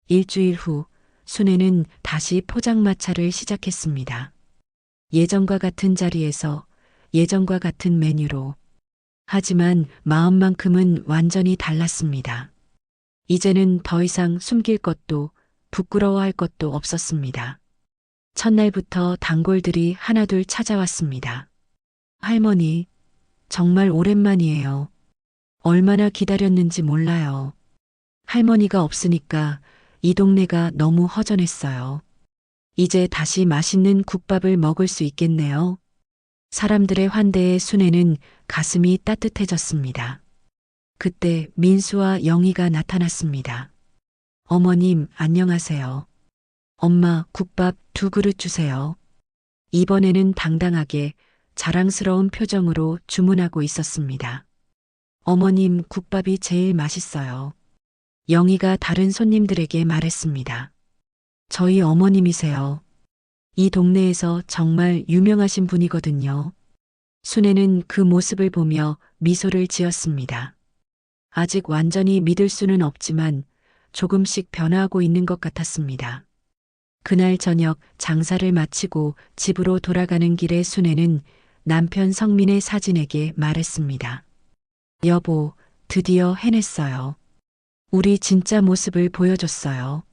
일주일 후 순애는 다시 포장마차를 시작했습니다. 예전과 같은 자리에서 예전과 같은 메뉴로. 하지만 마음만큼은 완전히 달랐습니다. 이제는 더 이상 숨길 것도 부끄러워할 것도 없었습니다. 첫날부터 단골들이 하나둘 찾아왔습니다. 할머니, 정말 오랜만이에요. 얼마나 기다렸는지 몰라요. 할머니가 없으니까 이 동네가 너무 허전했어요. 이제 다시 맛있는 국밥을 먹을 수 있겠네요. 사람들의 환대에 순애는 가슴이 따뜻해졌습니다. 그때 민수와 영희가 나타났습니다. 어머님, 안녕하세요. 엄마, 국밥 2그릇 주세요. 이번에는 당당하게 자랑스러운 표정으로 주문하고 있었습니다. 어머님, 국밥이 제일 맛있어요. 영희가 다른 손님들에게 말했습니다. 저희 어머님이세요. 이 동네에서 정말 유명하신 분이거든요. 순애는 그 모습을 보며 미소를 지었습니다. 아직 완전히 믿을 수는 없지만 조금씩 변화하고 있는 것 같았습니다. 그날 저녁 장사를 마치고 집으로 돌아가는 길에 순애는 남편 성민의 사진에게 말했습니다. 여보, 드디어 해냈어요. 우리 진짜 모습을 보여줬어요.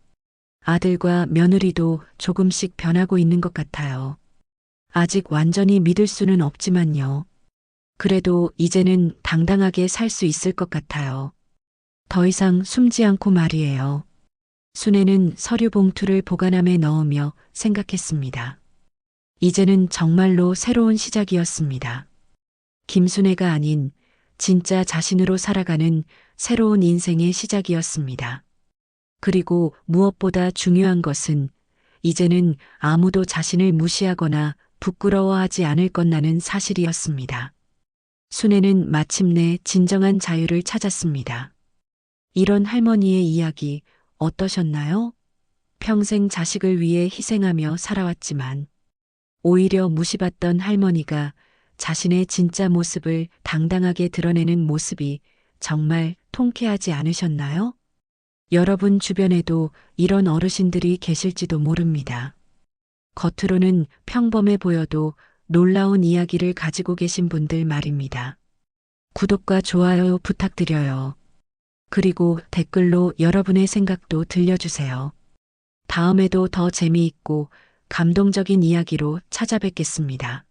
아들과 며느리도 조금씩 변하고 있는 것 같아요. 아직 완전히 믿을 수는 없지만요. 그래도 이제는 당당하게 살 수 있을 것 같아요. 더 이상 숨지 않고 말이에요. 순애는 서류 봉투를 보관함에 넣으며 생각했습니다. 이제는 정말로 새로운 시작이었습니다. 김순애가 아닌 진짜 자신으로 살아가는 새로운 인생의 시작이었습니다. 그리고 무엇보다 중요한 것은 이제는 아무도 자신을 무시하거나 부끄러워하지 않을 것라는 사실이었습니다. 순애는 마침내 진정한 자유를 찾았습니다. 이런 할머니의 이야기 어떠셨나요? 평생 자식을 위해 희생하며 살아왔지만 오히려 무시받던 할머니가 자신의 진짜 모습을 당당하게 드러내는 모습이 정말 통쾌하지 않으셨나요? 여러분 주변에도 이런 어르신들이 계실지도 모릅니다. 겉으로는 평범해 보여도 놀라운 이야기를 가지고 계신 분들 말입니다. 구독과 좋아요 부탁드려요. 그리고 댓글로 여러분의 생각도 들려주세요. 다음에도 더 재미있고 감동적인 이야기로 찾아뵙겠습니다.